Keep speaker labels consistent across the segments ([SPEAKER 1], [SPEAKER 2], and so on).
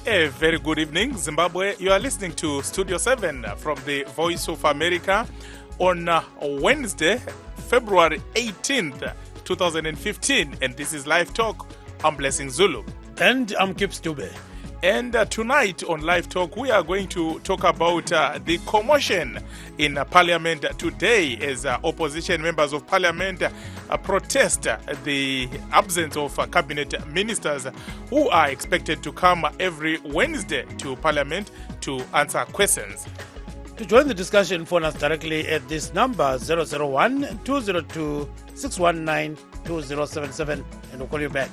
[SPEAKER 1] A very good evening, Zimbabwe. You are listening to Studio 7 from the Voice of America on Wednesday, February 18th, 2015. And this is Live Talk. I'm Blessing Zulu.
[SPEAKER 2] And I'm Kip Stube.
[SPEAKER 1] And tonight on Live Talk, we are going to talk about the commotion in Parliament today as opposition members of Parliament protest the absence of cabinet ministers who are expected to come every Wednesday to Parliament to answer questions.
[SPEAKER 2] To join the discussion, phone us directly at this number 001-202-619-2077 and we'll call you back.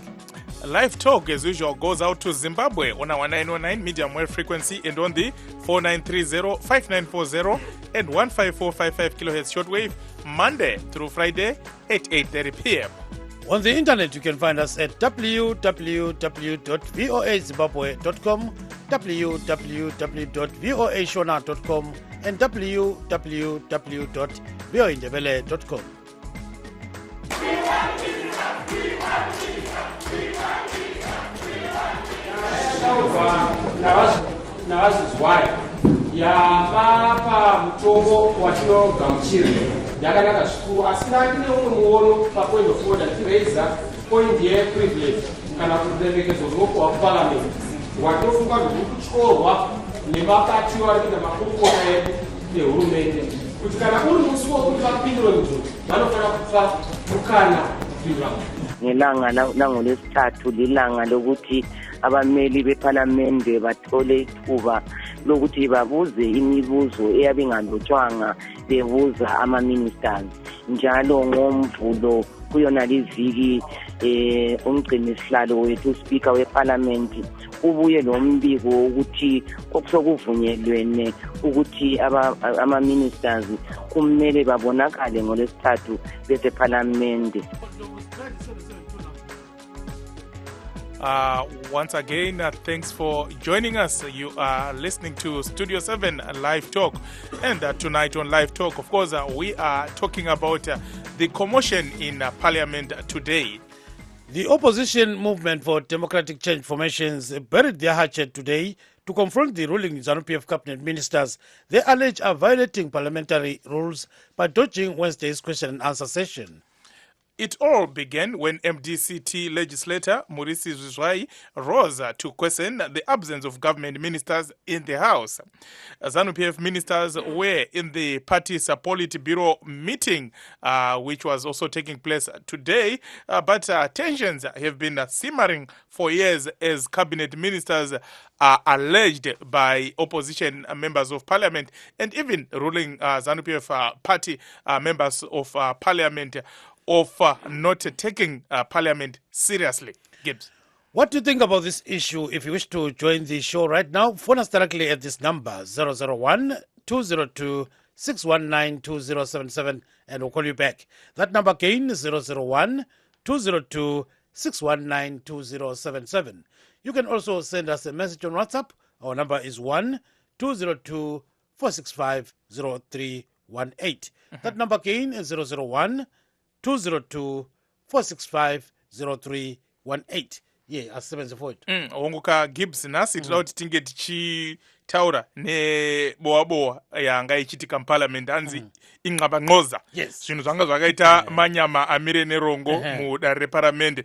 [SPEAKER 1] Live Talk, as usual, goes out to Zimbabwe on our 909 medium wave frequency and on the 4930, 5940 and 15455 kilohertz shortwave, Monday through Friday at 8:30 p.m.
[SPEAKER 2] On the internet, you can find us at www.voazimbabwe.com, www.voashona.com, and www.voindebele.com.
[SPEAKER 3] Navazvizwai yapapa mutombo watinogamuchira yakanaka zvikuru asi ndati neumwe muono papoint of order tiraiza point yeprivilege kana kuremekedzo ruoko wakuparliament watinofunga kuti kutyorwa nemabati vari kuita makurukota edu nehurumende kuti kana uri musi wokuti vapindure muzvo vanofanira kupa mukana kupindura
[SPEAKER 4] ngelanga langolesithathu lilanga lokuthi abameli beParliament bathole ithuba lokuthi babuze imibuzo eyabe ingalotshwanga bebuza ama-ministers njalo ngomvulo kuyona liviki umgcinisihlalo wethu speaker weParliament ubuye lombiko ukuthi okusokuvunyelwene ukuthi ama-ministers kumele babonakale ngolesithathu beseParliament.
[SPEAKER 1] Once again, thanks for joining us. You are listening to Studio 7 Live Talk. And tonight on Live Talk, of course, we are talking about the commotion in Parliament today.
[SPEAKER 2] The opposition movement for democratic change formations buried their hatchet today to confront the ruling ZANU-PF cabinet ministers they allege are violating parliamentary rules by dodging Wednesday's question and answer session.
[SPEAKER 1] It all began when MDCT legislator Murisi Zuzwai rose to question the absence of government ministers in the House. ZANU-PF ministers were in the party's Politburo meeting, which was also taking place today, but tensions have been simmering for years as cabinet ministers are alleged by opposition members of parliament and even ruling ZANU-PF party members of parliament of not taking Parliament seriously. Gibbs.
[SPEAKER 2] What do you think about this issue? If you wish to join the show right now, phone us directly at this number 001-202-619-2077 and we'll call you back. That number again is 001-202-619-2077. You can also send us a message on WhatsApp. Our number is 1-202-465-0318. That number again is 001-202-465-0318. Yeah, asebenze for it.
[SPEAKER 1] Onguka Gibbs nasi tilauti tinge tichitaura neboa yanga ichitika parliament anzi ingaba ngoza.
[SPEAKER 2] Yes.
[SPEAKER 1] Zvinhu zvanga zvakaita manyama amire nerongo mudare reparliament.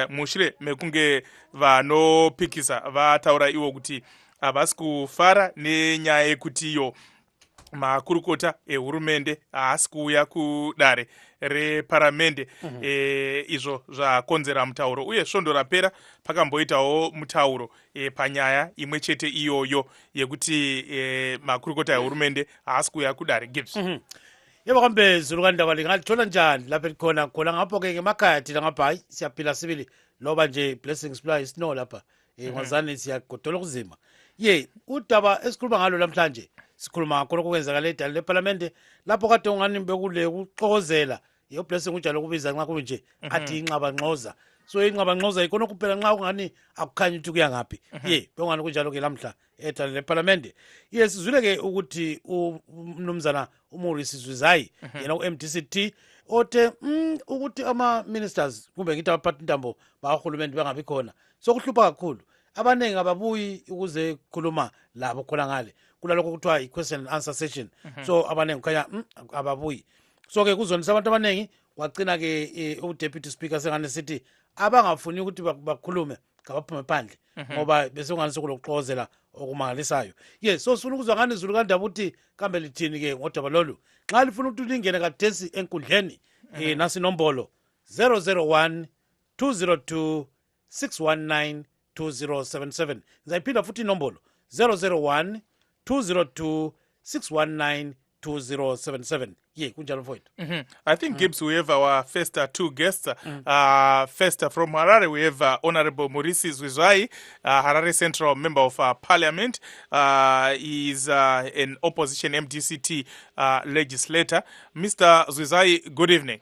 [SPEAKER 1] Mushire mekunge vanopikisa vataura iwo kuti havasi kufara nenyaya yekuti iyo makurukota ehurumende haasi kuuya kudare reparamende izvo zvakonzera mutauro uye svondo rapera pakamboitawo mutauro panyaya imwe chete iyoyo yekuti makurukota ehurumende haasi kuuya kudare. Gibbs.
[SPEAKER 2] Yebo kambe zulukandaba lingathola njani lapha khona ngapho ke emakhaya thina ngapha hayi siyaphila sibili noba nje blessings supply snow lapha ngwazani siyagodola ukuzima. Udaba esikhuluma ngalo namhlanje sikhuluma khona okwenzakala edale leParliament lapho kade ungani bekule ukuxokozela iyo blessing unjalo kubiza nxa kunje athi inqaba nqoza so inqaba nqoza ikona kuphela nxa ungani akukhanya ukuthi kuya ngaphi bengani kunjalo ke lamhla edale leParliament. Sizwile ke ukuthi umnumzana uMorris Zwizayi yena uMDCT othe ukuthi ama ministers kumbe ngithi abaphathi intambo bahulumende bangabi khona sokuhlupha kakhulu abaningi ababuyi ukuze khuluma labo khona ngale kulalokho kuthiwa i-question and answer session. So abaningi kukhanya ababuyi. So-ke kuzonisa abantu abaningi kwagcina-ke u-deputy speaker sengane sithi abangafuni ukuthi bakhulume ngabaphume phandle ngoba bese ungani sokulokuxokozela okumangalisayo. Yes, so sifuna ukuzwa ngani Zulu kaNdaba ukuthi kambe lithini-ke ngodaba lolu. Nxa lifuna ukuthi lingene kadensi enkundleni nasi inombolo 001 202 619 2077. Ngizayiphinda futhi inombolo 001 202 619 2077. Yeah, kunjalo mfowethu.
[SPEAKER 1] I think Gibbs, we have our first two guests. First from Harare, we have Honorable Murisi Zwizwai, Harare Central Member of Parliament. He is an opposition MDCT legislator. Mr. Zwizwai, good evening.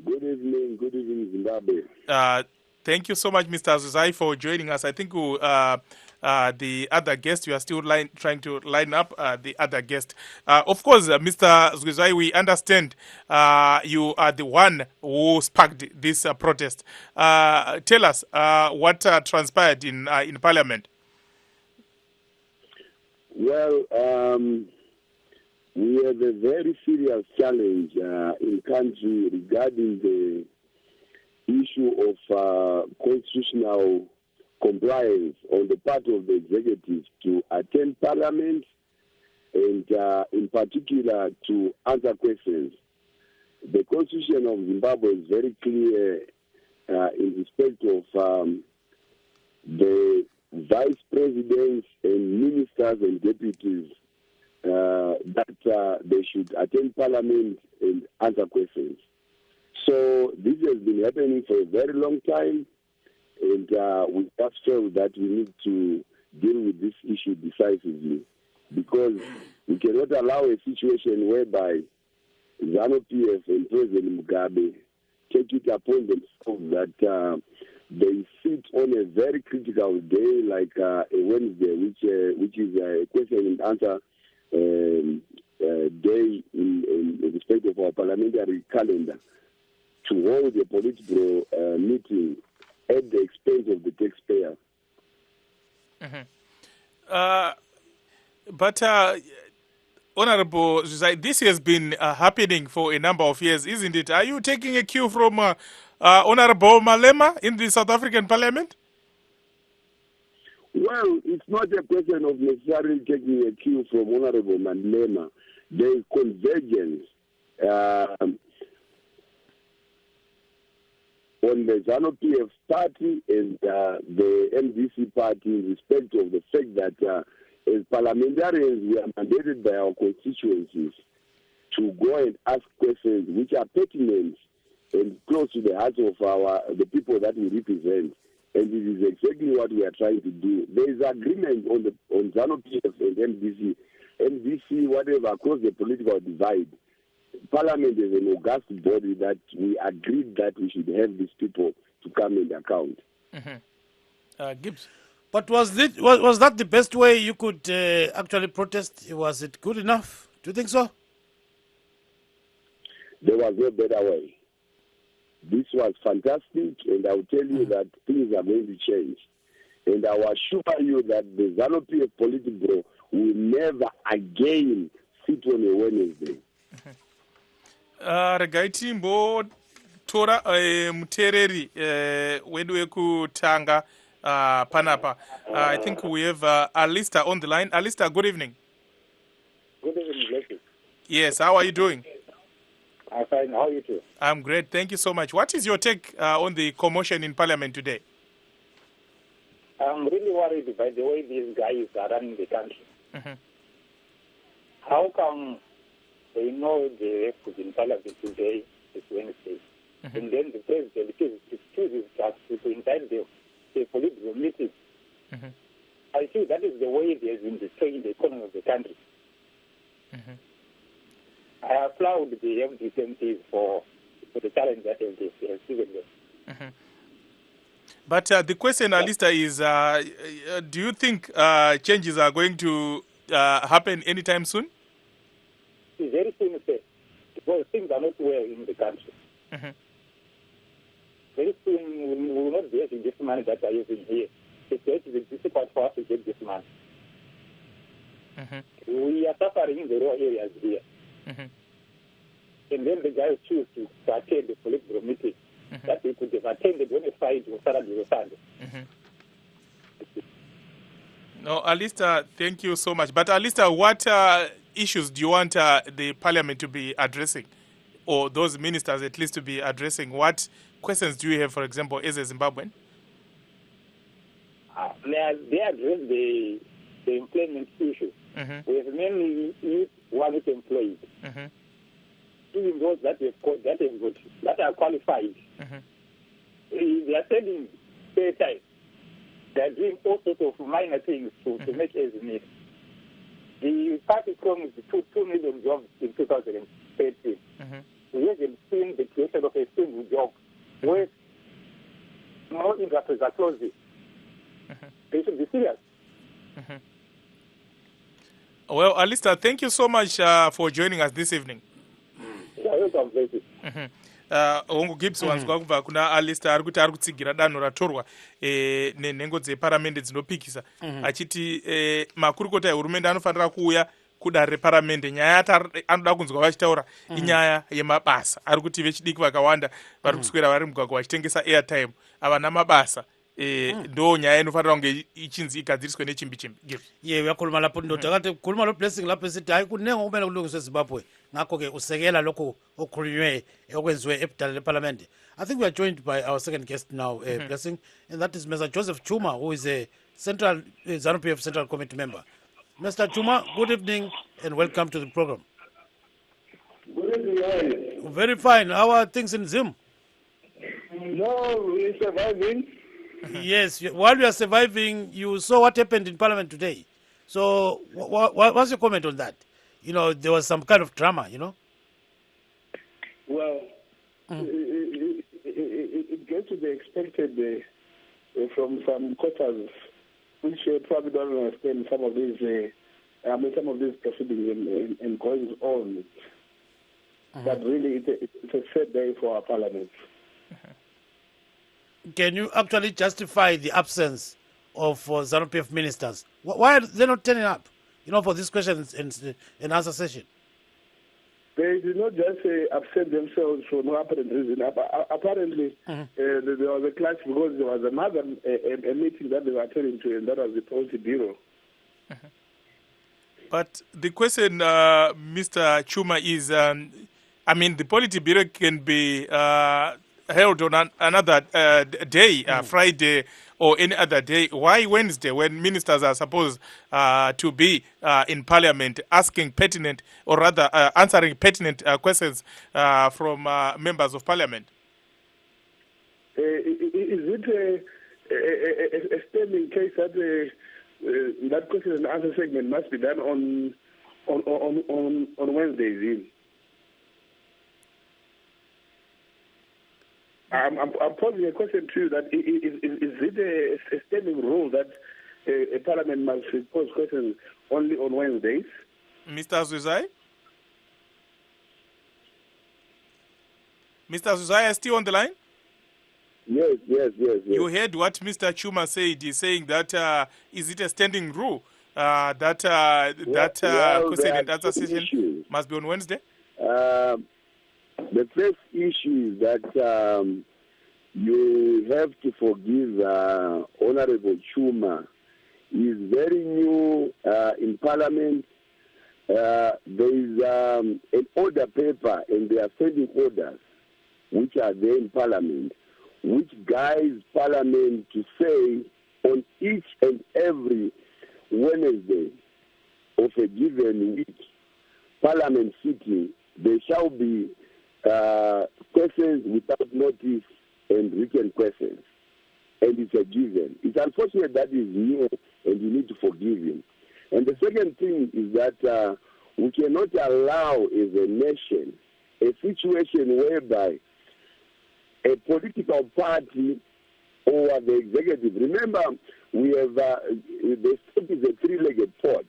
[SPEAKER 5] Good evening, Zimbabwe.
[SPEAKER 1] Thank you so much, Mr. Zwizwai, for joining us. I think the other guest, you are still trying to line up the other guest. Of course, Mr. Zwizwai, we understand you are the one who sparked this protest. Tell us what transpired in Parliament.
[SPEAKER 5] Well, we have a very serious challenge in country regarding the issue of constitutional compliance on the part of the executive to attend Parliament and in particular to answer questions. The Constitution of Zimbabwe is very clear in respect of the vice presidents and ministers and deputies that they should attend Parliament and answer questions. So this has been happening for a very long time, and we just felt that we need to deal with this issue decisively, because we cannot allow a situation whereby ZANU-PF and President Mugabe take it upon themselves that they sit on a very critical day like a Wednesday, which is a question and answer day in respect of our parliamentary calendar, to hold a political meeting at the expense of the taxpayer.
[SPEAKER 1] But Honorable Zwizwai, this has been happening for a number of years, isn't it? Are you taking a cue from Honorable Malema in the South African Parliament?
[SPEAKER 5] Well, it's not a question of necessarily taking a cue from Honorable Malema. There is convergence on the ZANU-PF party and the MDC party in respect of the fact that as parliamentarians we are mandated by our constituencies to go and ask questions which are pertinent and close to the hearts of the people that we represent. And it is exactly what we are trying to do. There is agreement on ZANU-PF and MDC, whatever, across the political divide. Parliament is an august body that we agreed that we should have these people to come in account.
[SPEAKER 1] Gibbs?
[SPEAKER 2] But was that the best way you could actually protest? Was it good enough? Do you think so?
[SPEAKER 5] There was no better way. This was fantastic, and I will tell you that things are going to change. And I will assure you that the ZANU-PF Politburo will never again sit on a Wednesday.
[SPEAKER 1] Regaiti mbo tora mutereri wedu wekutanga panapa. I think we have Alista on the line. Alista, good evening.
[SPEAKER 6] Good evening, Blessing.
[SPEAKER 1] Yes, how are you doing?
[SPEAKER 6] I'm fine. How are you too?
[SPEAKER 1] I'm great. Thank you so much. What is your take on the commotion in Parliament today?
[SPEAKER 6] I'm really worried by the way these guys are running the country. How come they know they have to be in Parliament today, it's Wednesday, and then the president chooses to invite the political meeting? I think that is the way they have been destroying the economy of the country. I applaud the MDCMPs for the challenge that they have given them.
[SPEAKER 1] But the question, Alista, is do you think changes are going to happen anytime soon?
[SPEAKER 6] It's very soon, because things are not well in the country. Very soon we will not be having this money that are using here. It's going to be difficult for us to get this money. We are suffering in the raw areas here. And then the guys choose to attend the political meeting that they could have attended when the fight was Sunday.
[SPEAKER 1] No, Alistair, thank you so much. But Alistair, what issues do you want the parliament to be addressing, or those ministers at least to be addressing? What questions do you have, for example, as a Zimbabwean?
[SPEAKER 6] They address the employment issue. We have many youth who are not employed. Even those that are qualified. They are spending spare time. They are doing all sorts of minor things to make ends meet. The party promised 2 million jobs in 2013. We haven't seen the creation of a single job where no industries are closing. They should be serious.
[SPEAKER 1] Well, Alistair, thank you so much for joining us this evening. Hongu Gibbs wanzwa kubva kuna Alistair ari kuti ari kutsigira danho ratorwa nenhengo dzeparamende dzinopikisa achiti makurukota ehurumende anofanira kuuya kudare reparamende. Nyaya yati anoda kunzwa vachitaura inyaya yemabasa. Ari kuti vechidiki vakawanda vari kuswera vari mugwagwa vachitengesa airtime avana mabasa. Ndo nyaya inofanira kunge ichinzi igadziriswe nechimbi chimbi.
[SPEAKER 2] Ye uyakhuluma lapho ndoda kati khuluma lo blessing lapho esithi hayi kunengo kumele kulungiswe eZimbabwe. Ngakho ke usekela lokho okhulunywe okwenziwe ebudala leparlament. I think we are joined by our second guest now, Blessing, and that is Mr. Joseph Chuma, who is a Central ZANU-PF Central Committee member. Mr. Chuma, good evening and welcome to the program.
[SPEAKER 7] Good evening.
[SPEAKER 2] Very fine. How are things in Zim?
[SPEAKER 7] No, we're surviving.
[SPEAKER 2] Yes, while we are surviving, you saw what happened in Parliament today. So what's your comment on that? You know, there was some kind of drama, you know?
[SPEAKER 7] Well, it gets to be expected from some quarters, which probably don't understand some of these proceedings and going on. But really, it's a sad day for our Parliament.
[SPEAKER 2] Can you actually justify the absence of ZANU-PF ministers? Why are they not turning up, you know, for this question and answer session?
[SPEAKER 7] They did not just absent themselves for no apparent reason. Apparently, there was a clash because there was another a meeting that they were attending to, and that was the policy bureau.
[SPEAKER 1] But the question, Mr. Chuma, is, I mean, the polity bureau can be held on another day, Friday or any other day. Why Wednesday, when ministers are supposed to be in Parliament asking pertinent, or rather answering pertinent questions from members of Parliament?
[SPEAKER 7] Is it a standing case that that question and answer segment must be done on Wednesdays? I'm posing a question to you that is it a standing rule that a parliament must pose questions only on Wednesdays?
[SPEAKER 1] Mr. Zuzai? Mr. Zuzai, are still on the line?
[SPEAKER 5] Yes.
[SPEAKER 1] You heard what Mr. Chuma said. He's saying that is it a standing rule that question and answer session must be on Wednesday?
[SPEAKER 5] The first issue is that you have to forgive Honorable Chuma. He is very new in Parliament. There is an order paper, and they are sending orders, which are there in Parliament, which guides Parliament to say on each and every Wednesday of a given week, Parliament sitting, there shall be questions without notice and written questions. And it's a given. It's unfortunate that is new, and you need to forgive him. And the second thing is that we cannot allow as a nation a situation whereby a political party or the executive, remember, we have the state is a three-legged pot.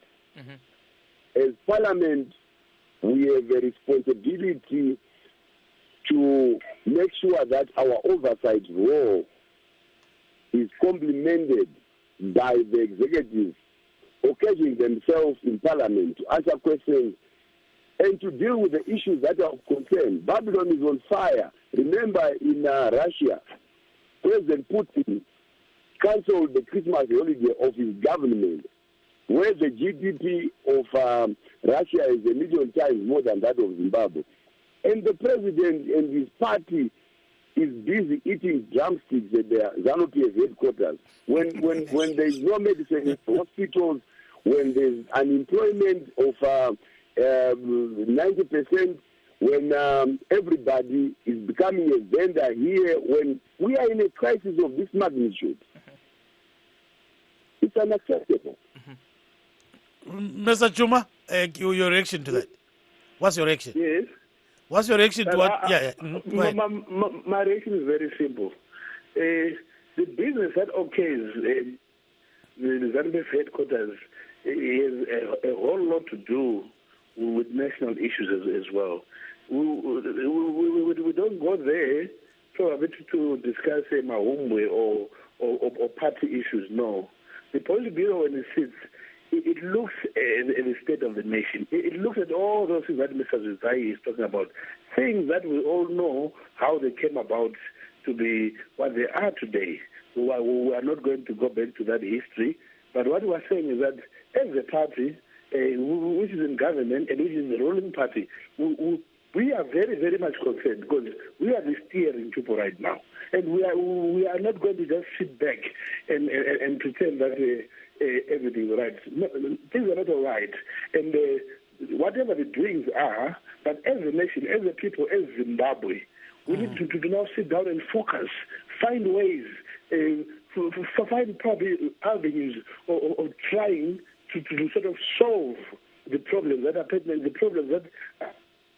[SPEAKER 5] As Parliament, we have a responsibility to make sure that our oversight role is complemented by the executive occasioning themselves in parliament to answer questions and to deal with the issues that are of concern. Babylon is on fire. Remember, in Russia, President Putin cancelled the Christmas holiday of his government, where the GDP of Russia is 1 million times more than that of Zimbabwe. And the president and his party is busy eating drumsticks at the ZANU-PF headquarters. When there is no medicine in hospitals, when there is unemployment of 90%, when everybody is becoming a vendor here, when we are in a crisis of this magnitude, it's unacceptable.
[SPEAKER 2] Mr. Chuma, your reaction to that? What's your reaction?
[SPEAKER 7] Yes.
[SPEAKER 2] What's your reaction to what?
[SPEAKER 7] My reaction is very simple. The business that occurs in the ZANU-PF headquarters has a whole lot to do with national issues as well. We don't go there probably to discuss Mahumwe or party issues. No. The Politburo, when it sits, it looks at the state of the nation. It looks at all those things that Mr. Zuzai is talking about, things that we all know how they came about to be what they are today. We are not going to go back to that history, but what we are saying is that as a party, which is in government and which is the ruling party, we are very, very much concerned because we are the steering people right now. And we are not going to just sit back and pretend that everything is right. No, things are not all right. And whatever the doings are, but as a nation, as a people, as Zimbabwe, we need to now sit down and focus, find ways, find probably avenues of trying to sort of solve the problems that are pertinent, the problems that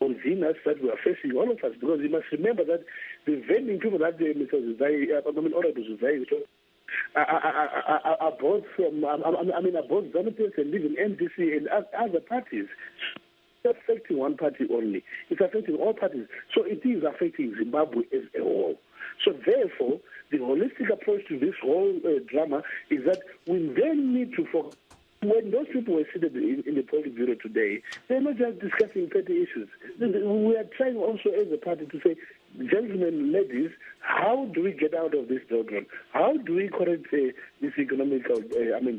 [SPEAKER 7] within us that we are facing, all of us, because you must remember that the vending people that Mr. Zuzai, Honorable Zuzai, are both from, are both ZANU-PF and even MDC and other parties. It's affecting one party only. It's affecting all parties. So it is affecting Zimbabwe as a whole. So therefore, the holistic approach to this whole drama is that we then need to focus. When those people were seated in the Politburo today, they're not just discussing petty issues. We are trying also as a party to say, gentlemen, ladies, how do we get out of this doldrum? How do we correct this economical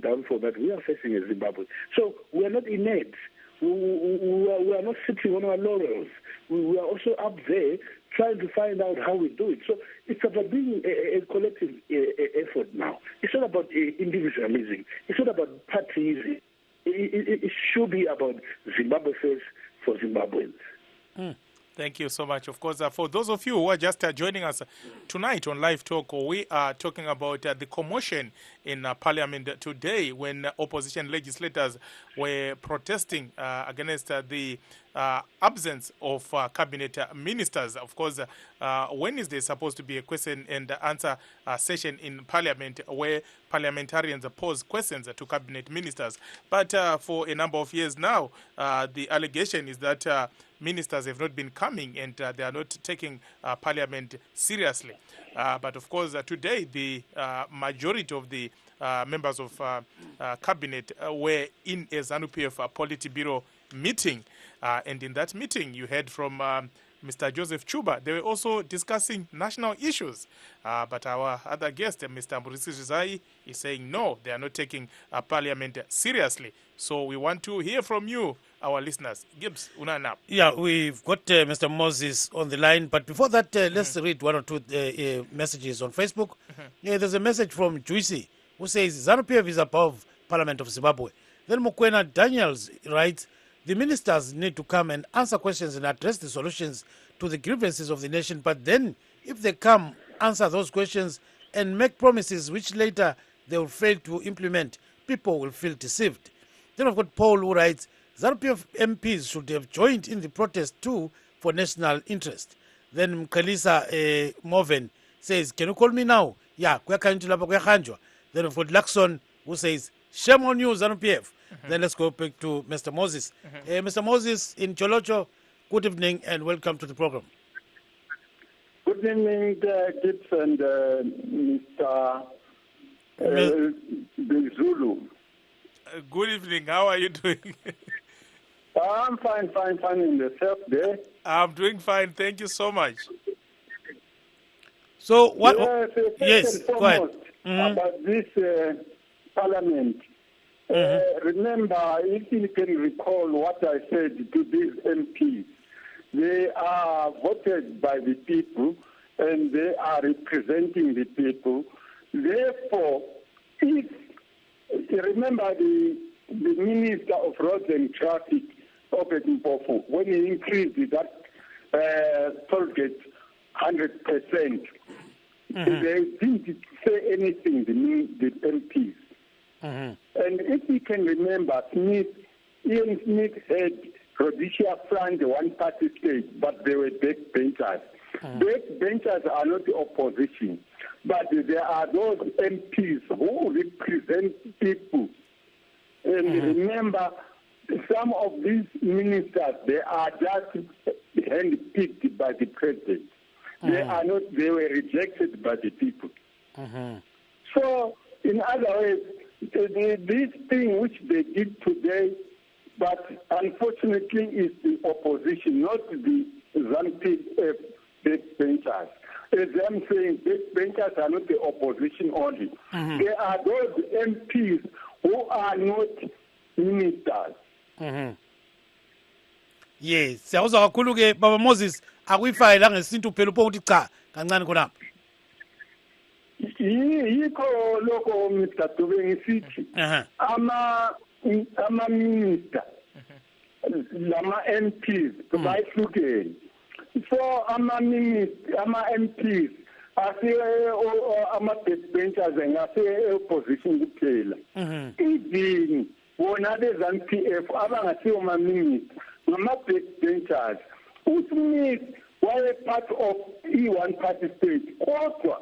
[SPEAKER 7] downfall that we are facing in Zimbabwe? So we are not inert. We are not sitting on our laurels. We are also up there trying to find out how we do it. So it's about being a collective effort now. It's not about individualism. It's not about parties. It should be about Zimbabwe first for Zimbabweans.
[SPEAKER 1] Thank you so much. Of course, for those of you who are just joining us tonight on Live Talk, we are talking about the commotion in Parliament today when opposition legislators were protesting against the absence of cabinet ministers. Of course, Wednesday is supposed to be a question and answer session in Parliament where parliamentarians pose questions to cabinet ministers. But for a number of years now, the allegation is that ministers have not been coming and they are not taking Parliament seriously. But of course, today the majority of the members of cabinet were in a ZANU-PF Politburo meeting. And in that meeting, you heard from Mr. Joseph Chuba. They were also discussing national issues. But our other guest, Mr. Murisi Zuzai, is saying no, they are not taking Parliament seriously. So we want to hear from you, our listeners. Gibbs, Unana.
[SPEAKER 2] Yeah, we've got Mr. Moses on the line. But before that, let's read one or two messages on Facebook. Yeah, there's a message from Juicy who says ZANU-PF is above Parliament of Zimbabwe. Then Mukwena Daniels writes, the ministers need to come and answer questions and address the solutions to the grievances of the nation. But then, if they come, answer those questions and make promises which later they will fail to implement, people will feel deceived. Then I've got Paul who writes, ZANU-PF MPs should have joined in the protest too for national interest. Then Mkalisa Moven says, can you call me now? Yeah, then we've got Lakson who says, shame on you, ZANU-PF. Then let's go back to Mr. Moses. Mr. Moses in Cholocho, good evening and welcome to the program.
[SPEAKER 8] Good evening, Gibbs and Mr. the Zulu.
[SPEAKER 1] Good evening. How are you doing?
[SPEAKER 8] I'm fine. In the self there.
[SPEAKER 1] I'm doing fine. Thank you so much.
[SPEAKER 2] So what?
[SPEAKER 8] Yes,
[SPEAKER 2] go ahead.
[SPEAKER 8] About this parliament. Remember, if you can recall what I said to these MPs, they are voted by the people and they are representing the people. Therefore, if you remember the Minister of Roads and Traffic, when he increased that toll gate 100%, they didn't say anything, the MPs. And if you can remember, Ian Smith had Rhodesia Front, one-party state, but they were backbenchers. Backbenchers are not the opposition, but there are those MPs who represent people. And remember, some of these ministers, they are just handpicked by the president. They are not, they were rejected by the people. So, in other words, this thing which they did today, but unfortunately is the opposition, not the ZANU-PF backbenchers. As I'm saying, backbenchers are not the opposition only. There are those MPs who are not ministers.
[SPEAKER 2] Yes, siyawuzwa kakhulu ke Baba Moses akuyifile la ngesintu phela upho ukuthi cha kancane khona.
[SPEAKER 8] Yikho lokho Mr. Dube ngisithi ama minister lama MPs bayihlukene. So ama minister ama MPs ama backbenchers ngase opposition kuphela. Even wona le ZANU-PF abangasiyo ma minister ngama backbenchers. uSmith were part of one party state kodwa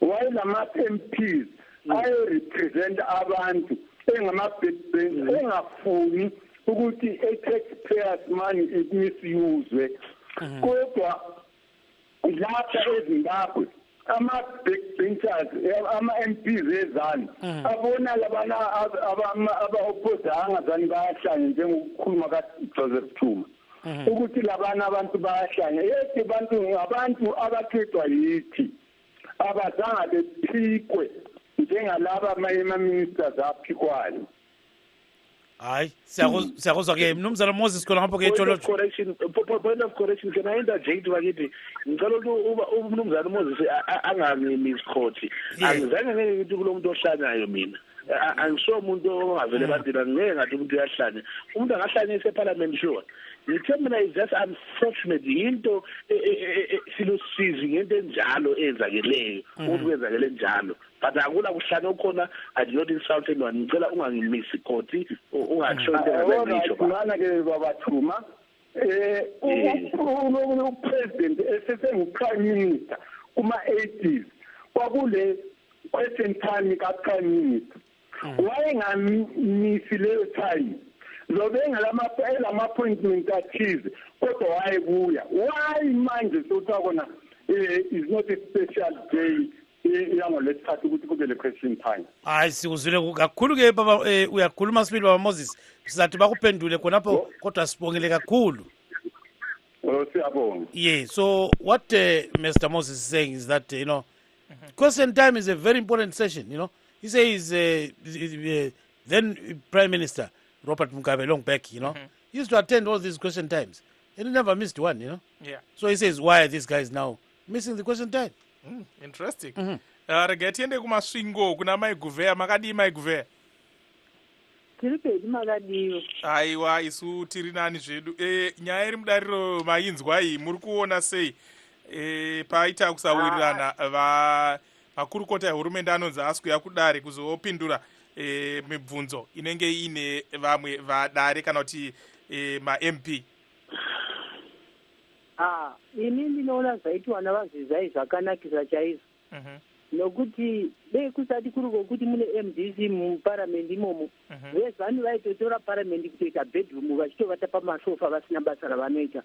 [SPEAKER 8] while ama MPs I represent abantu engama backbenchers engafuni ukuthi taxpayers money is misused kodwa lapha eZimbabwe ama backbenchers ama MPs ezani abona labana aba-opposanga zani bayahlanya njengokukhuluma kaJoseph Thuma ukuthi labana abantu bayahlanya yethi abantu abakhethwa yithi abazange bephikwe njengalaba ama-ministers aphikwayo.
[SPEAKER 2] Hayi siyakuzwa ke mnumzana Moses khona ngapho ke
[SPEAKER 9] point of correction can I interject bakithi ngicela ukuthi umnumzana Moses angangimiskhothi angizange ngeke ngithi kulomuntu ohlanyayo mina angisho umuntu ongavele bandina ngeke ngathi umuntu uyahlanya umuntu angahlanya eseparliament sure ngithe mina is just unfortunate into silusizi ngento enjalo ezakeleyo umuntu wenzakele njalo but akula kuhlanya ukhona I did not insult anyone ngicela ungangimisi khoti ungakusho into engabengisho
[SPEAKER 8] bana ke babathuma upresident esesengu-prime minister kuma-80s kwakule question time ka-prime minister wayengamisi leyo time zobe engelama-appointment athize kodwa wayebuya why manje sothakona is not a special day yangolwesithathu ukuthi kube le question time.
[SPEAKER 2] Hayi sikuzwile kakhulu ke baba uyakhuluma sibili Baba Moses sizathi bakuphendule khonapho kodwa sibongele kakhulu.
[SPEAKER 8] Siyabonga.
[SPEAKER 2] Yeah, so what Mr. Moses is saying is that question time is a very important session, He says then Prime Minister Robert Mugabe long back, he used to attend all these question times and he never missed one,
[SPEAKER 1] Yeah.
[SPEAKER 2] So he says why are these guys now missing the question time?
[SPEAKER 1] Interesting. Regetiende kumaswingo kuna maiguvea makadi maiguvea.
[SPEAKER 10] Tiripedi makadiyo.
[SPEAKER 1] Aiwa isu tiri nani zvedu. Nyaya iri mudariro mainzwa iyi muri kuona sei paita kusawirirana makurukota ehurumende anonzi asikuya kudare kuzopindura mibvunzo inenge ine vamwe vadare kana kuti ma-MP.
[SPEAKER 10] Ini ndinoona zvaitwa navazvizai zvakanakisa chaizvo nokuti kusati kuri kokuti mune MDC muparamendi imomo vezanu vaitotora paramendi kutoita bedroom vachitovata pamasofa vasina basa ravanoita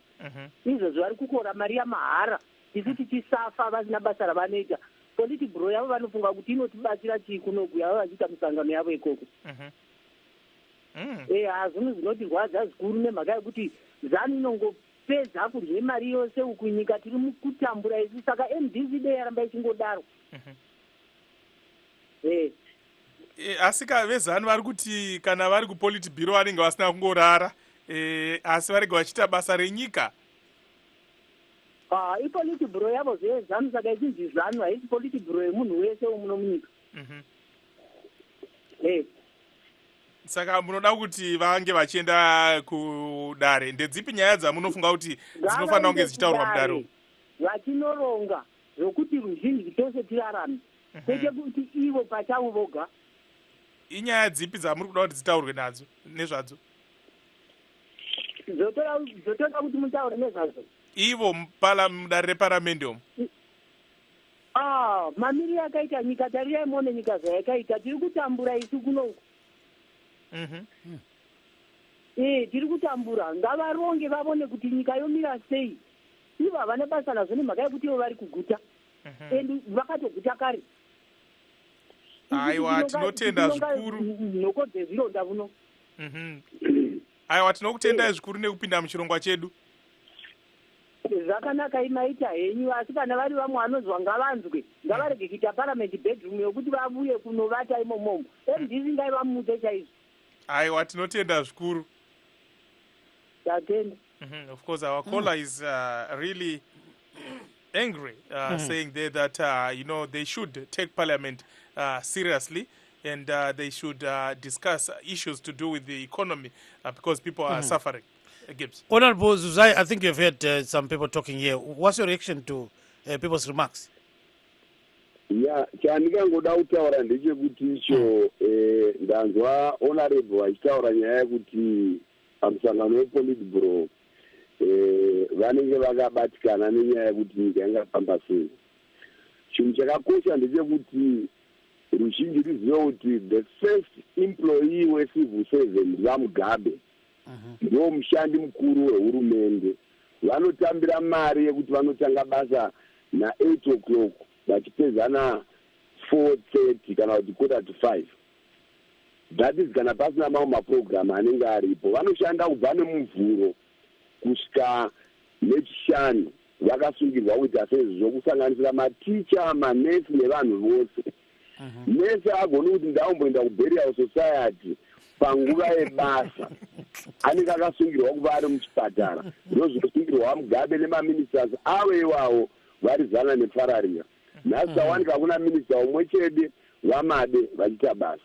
[SPEAKER 10] izvozvo vari kukora mari yamahara isu tichisafa vasina basa ravanoita politburo yavo vanofunga kuti inotibatsira chii kunoku yavo vachiita misangano yavo ikoko. Hazvino zvinotirwadza zvikuru nemhaka yekuti ZANU inongopedza kudye mari yose uku nyika tiri mukutambura isi, saka MDC dei yaramba ichingodaro.
[SPEAKER 1] Asi vezanu vari kuti kana vari kupolitburo vanenge vasina kungorara, asi varege vachiita basa renyika.
[SPEAKER 10] Ipolitburo yavo zvezanu, saka ichinzi ZANU haisi politburo yemunhu wese womuno munyika.
[SPEAKER 1] Saka munoda kuti vange vachienda kudare. Ndedzipi nyaya dzamunofunga kuti dzinofanira kunge dzichitaurwa mudare?
[SPEAKER 10] Vachinoronga zvokuti ruzhinji tose tirarame, kwete kuti ivo pachavo voga.
[SPEAKER 1] Inyaya dzipi dzamuri kuda kuti dzitaurwe nadzo nezvadzo?
[SPEAKER 10] Dzotoda kuti mutaure nezvadzo
[SPEAKER 1] ivo mudare reparamende umu.
[SPEAKER 10] Mamiriro akaita nyika, tarirai muone nyika zvayakaita. Tiri kutambura isi kunoku. Tiri kutambura. Ngavaronge vavone kuti nyika yomira sei. Ivo havana basa nazvo nemhaka yekuti ivo vari kuguta. Vakatoguta kare.
[SPEAKER 1] Aiwa, tinotenda zvikuru.
[SPEAKER 10] Nhoko dzezvironda vuno.
[SPEAKER 1] Aiwa, tinokutendai zvikuru nekupinda muchirongwa chedu.
[SPEAKER 10] Zvakanaka imaita henyu, asi kana vari vamwe vanozwa ngavanzwe, ngavarege kuita parliament bedroom yokuti vabuye kunovata imomomo. MDC ngaivamute chaizvo.
[SPEAKER 1] Aiwa, tinotenda zvikuru.
[SPEAKER 10] Tatenda.
[SPEAKER 1] Of course, our caller is really angry, saying there that they should take parliament seriously, and they should discuss issues to do with the economy because people are suffering. Gibbs.
[SPEAKER 2] Honorable Zuzai, I think you've heard some people talking here. What's your reaction to people's remarks?
[SPEAKER 5] Yeah, chandikangoda kutaura ndechekuti icho ndanzwa honorable achitaura nyaya yekuti pamusangano wepolitburo vanenge vakabatikana nenyaya yekuti nyika yangafamba sei. Chinhu chakakosha ndechekuti ruzhinji ruzive kuti the first employee wecivil servant vamugabe ndiwo mushandi mukuru wehurumende. Vanotambira mari yekuti vanotanga basa na8 o'clock vachipedzana 4:30 kana kuti 4:45. That is kana pasina mamwe maprogramu anenge aripo. Vanoshanda kubva nemuvhuro kusvika nechishanu vakasungirwa kuita sezvo, kusanganisira maticha, manesi nevanhu vose. Nesi agone kuti ndaumboenda kuburial society panguva yebasa, anenge akasungirwa kuva ari muchipatara. Ndozvinosungirwa mugabe nemaministers avo iwawo vari zana nefararira. Nhasi tawanika kuna minista umwe chete vamade vachiita basa.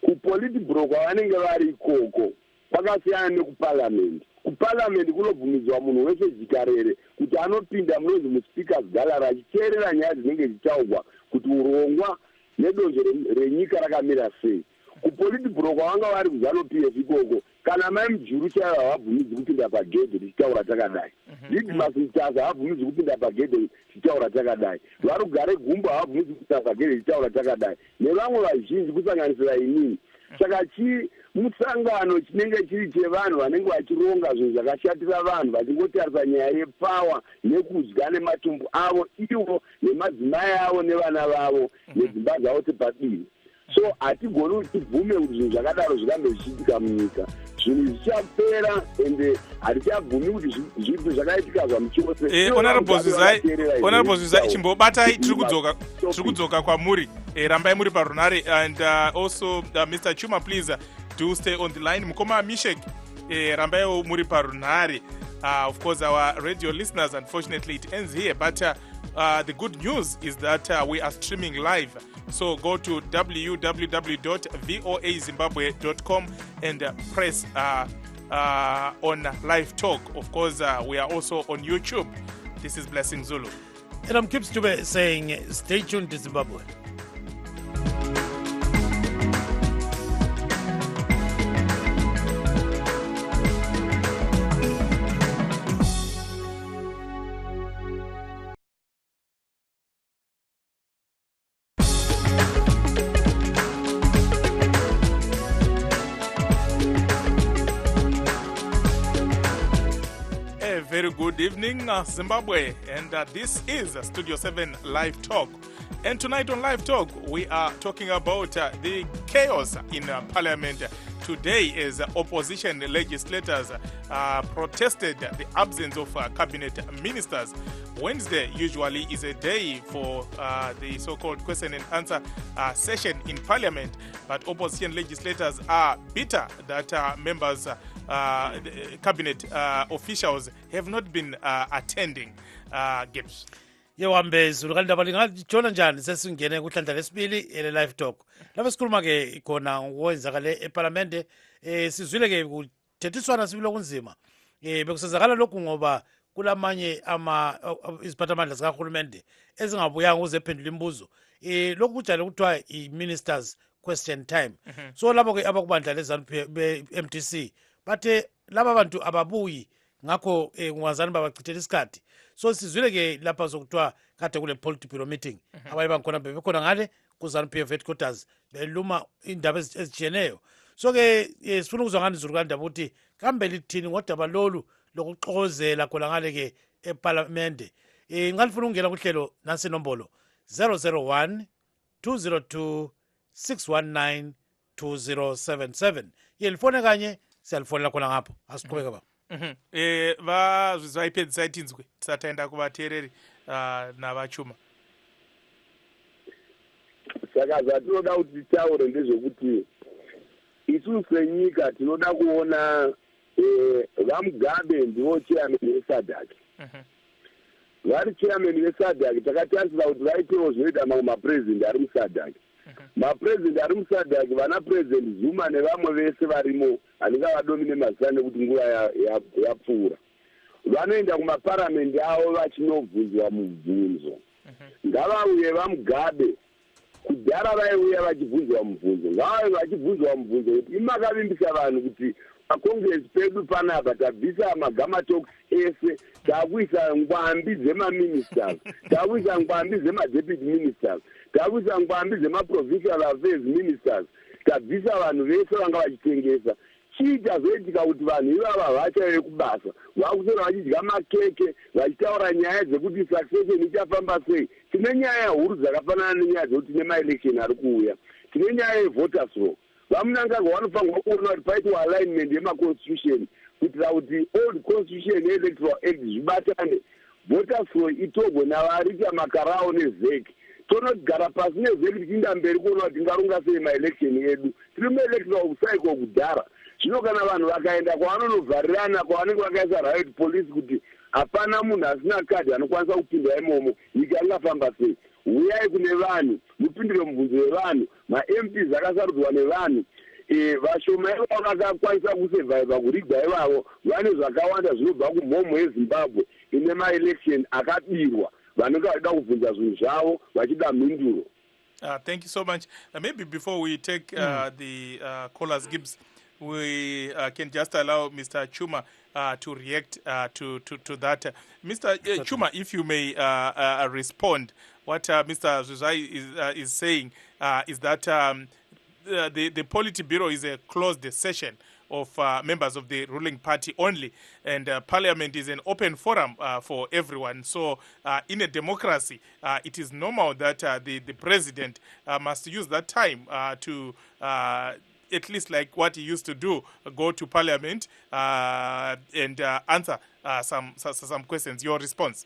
[SPEAKER 5] Kupolitburo kwavanenge vari ikoko kwakasiyana nekuparliament. Kuparliament kunobvumidzwa munhu wese jikarere kuti anopinda munonzi muspeakers gallery achiteerera nyaya dzinenge dzichitaurwa kuti urongwa nedonzvo renyika rakamira sei. Kupolitburo kwavanga vari kuzano-PF ikoko, kana mai mujuru chaivo havabvumidzi kupinda pagedhe tichitaura takadai. Litmus Mutasa havabvumidzi kupinda pagedhe tichitaura takadai. Vari kugare gumbo havabvumidzi kupinda pagedhe tichitaura takadai. Nevamwe vazhinji kusanganisira inini. Saka musangano chinenge chiri chevanhu vanenge vachironga zvinhu zvakashatira vanhu, vachingotarisa nyaya yepawa nekudya nematumbu avo ivo nemadzimai avo nevana vavo nedzimba dzavo tepadivi. So hatigoni kuti tibvume kuti zvinhu zvakadaro zvirambe zvichiitika munyika. Zvinhu zvichapera ende hatichabvumi kuti zvipi zvakaitika zvamuchose.
[SPEAKER 1] Honorable Zuzai, chimbobatai, tiri kudzoka kwamuri. Rambai muri parunare, and also Mr. Chuma, please do stay on the line. Mukoma Mishek, rambai muri parunare. Of course, our radio listeners, unfortunately, it ends here, but the good news is that we are streaming live. So go to www.voazimbabwe.com and press on LiveTalk. Of course, we are also on YouTube. This is Blessing Zulu.
[SPEAKER 2] And I'm Kips Tube saying, stay tuned to Zimbabwe.
[SPEAKER 1] Very good evening, Zimbabwe, and this is Studio 7 Live Talk. And tonight on Live Talk, we are talking about the chaos in Parliament. Today, as opposition legislators protested the absence of cabinet ministers. Wednesday usually is a day for the so-called question and answer session in Parliament, but opposition legislators are bitter that members, cabinet officials have not been attending. Gibbs.
[SPEAKER 2] Yewambezi ulukandaba lingajona njani sesingene kuhlandla lesibili ele live talk. Lapho sikhuluma ke khona ngokwenzakale eParliament sizwile ke kuthethiswana sibilo kunzima. Bekusenzakala lokhu ngoba kulamanye iziphathamandla zikahulumende ezingabuyanga uzephendula imibuzo. Lokhu kujale kuthiwa i-ministers question time. So labo ke abakubandla lezanu be-MTC bathe laba bantu ababuyi ngakho ungazani babachithela isikhathi. So sizwile ke lapha zokuthiwa kade kule politburo meeting abanye bangikhona bebekhona ngale ku-ZANU-PF headquarters beluma indaba ezijiyeneyo. So ke sifuna ukuzwa ngani Zululandaba ukuthi kambe lithini ngodaba lolu lokuxokozela khona ngale ke eParliament. Ngalifuna ukungena kuhlelo nansi nombolo 001 202 619 2077. Yelifone kanye siyalifonela khona ngapho. Asiqhubeke baba.
[SPEAKER 1] Vazvizwa ipedzisa itinzwe tisataenda kuvateereri navachuma.
[SPEAKER 5] Saka zvatinoda kuti titaure ndezvekuti isusu senyika tinoda kuona vamugabe ndivo chairman veSADC. Vari chairman veSADC takatarisira kuti vaitewo zvinoita mamwe mapresident ari muSADC. Mapresident ari muSADC vana president Zuma nevamwe vese varimo anenge vadomine mazita nekuti nguva yapfuura. Vanoenda kumaparamende avo vachinobvunzwa mubvunzo. Ngavauye vamugabe kudhara vaiuya vachibvunzwa mubvunzo. Ngavauye vachibvunzwa mubvunzo kuti imakavimbisa vanhu kuti pakongresi pedu panapa tabvisa magama talks ese takuisa ngwambi dzemaministers, takuisa ngwambi dzemadeputy ministers, takuisa ngwambi dzemaprovincial affairs ministers, tabvisa vanhu vese vanga vachitengesa. Chiita zoitika kuti vanhu ivava vachauye kubasa vakusora vachidya makeke vachitaura nyaya dzekuti succession ichafamba sei. Tine nyaya huru dzakafanana nenyaya dzekuti tine maelection ari kuuya, tine nyaya yevoters law. Vamunangagwa vanofanirwa kuona kuti paitwa alignment yemaconstitution kuitira kuti old constitution neelectoral act zvibatane, voters law itogwe navarita makarao nezeki. Tonogara pasi nezeki tichiinda mberi kuona kuti tingaronga sei maelection edu. Tiri muelectoral cycle kudhara. Zvino kana vanhu vakaenda kwavanonovharirana kwavanenge vakaisa riot police kuti hapana munhu asina kadhi anokwanisa kupinda imomo, nyika ingafamba sei? Uyai kune vanhu mupindire mubvunzo wevanhu. MPs akasarudzwa nevanhu, vashoma ivavo vakakwanisa kusurviva kurigwa ivavo vane zvakawanda zvinobva kumhomho yeZimbabwe ine maelection akabirwa vanenge vachida kubvunza zvinhu zvavo vachida mhinduro.
[SPEAKER 1] Thank you so much. Maybe before we take the callers, Gibbs, we can just allow Mr. Chuma to react to that. Mr. Chuma, if you may respond, what Mr. Zuzai is saying is that the Politburo is a closed session of members of the ruling party only, and Parliament is an open forum for everyone. So in a democracy, it is normal that the president must use that time to at least like what he used to do, go to Parliament and answer some questions. Your response?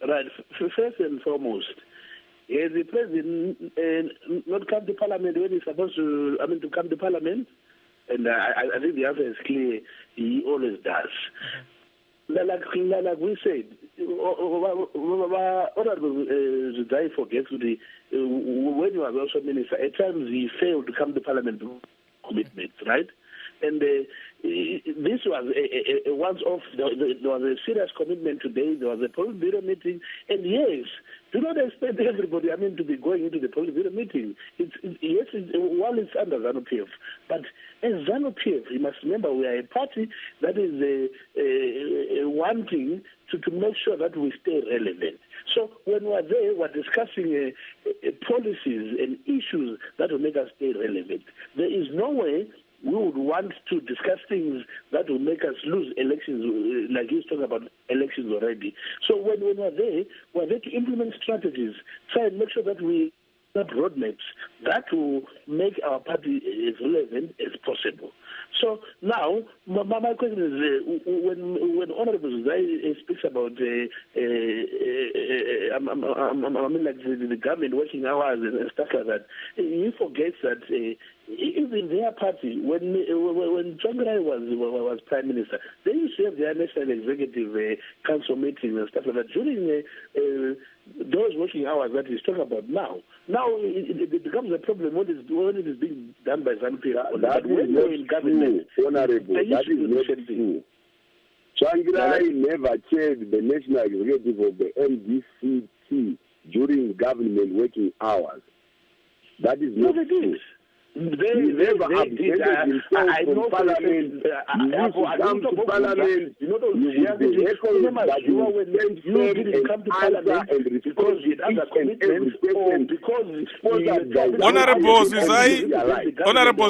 [SPEAKER 9] Right. First and foremost, has the president not come to Parliament when he's supposed to? To come to Parliament, and I think the answer is clear. He always does. Like we said, Honorable Zudai forgets when he was also minister, at times he failed to come to Parliament commitments, right? And this was a once-off. There was a serious commitment today. There was a Politburo meeting. And yes, do not expect everybody, to be going into the Politburo meeting. While it's under ZANU-PF. But as ZANU-PF, you must remember we are a party that is wanting to make sure that we stay relevant. So when we're there, we're discussing policies and issues that will make us stay relevant. There is no way we would want to discuss things that will make us lose elections, like he's talking about elections already. So when we're there to implement strategies, try and make sure that we have roadmaps that will make our party as relevant as possible. So now, my question is, when Honorable Zai speaks about the government working hours and stuff like that, he forgets that even their party, when John Rai was Prime Minister, they used to have their National Executive Council meetings and stuff like that during those working hours that he's talking about now. Now it becomes a problem when it is being done by ZANU-PF.
[SPEAKER 5] That is not in government, Honorable. That is not true. Tsvangirai never chaired the National Executive of the MDCT during government working hours. That is not true. He never absented himself from Parliament. He used to come to Parliament. You would be reckoned that you didn't come to Parliament and respond to each and every question sponsored by the
[SPEAKER 1] Honorable Zuzai, Honorable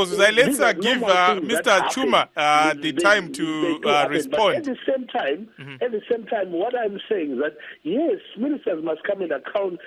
[SPEAKER 1] Zuzai, let's give Mr. Chuma the time to respond.
[SPEAKER 9] At the same time, what I'm saying is that yes, ministers must come and account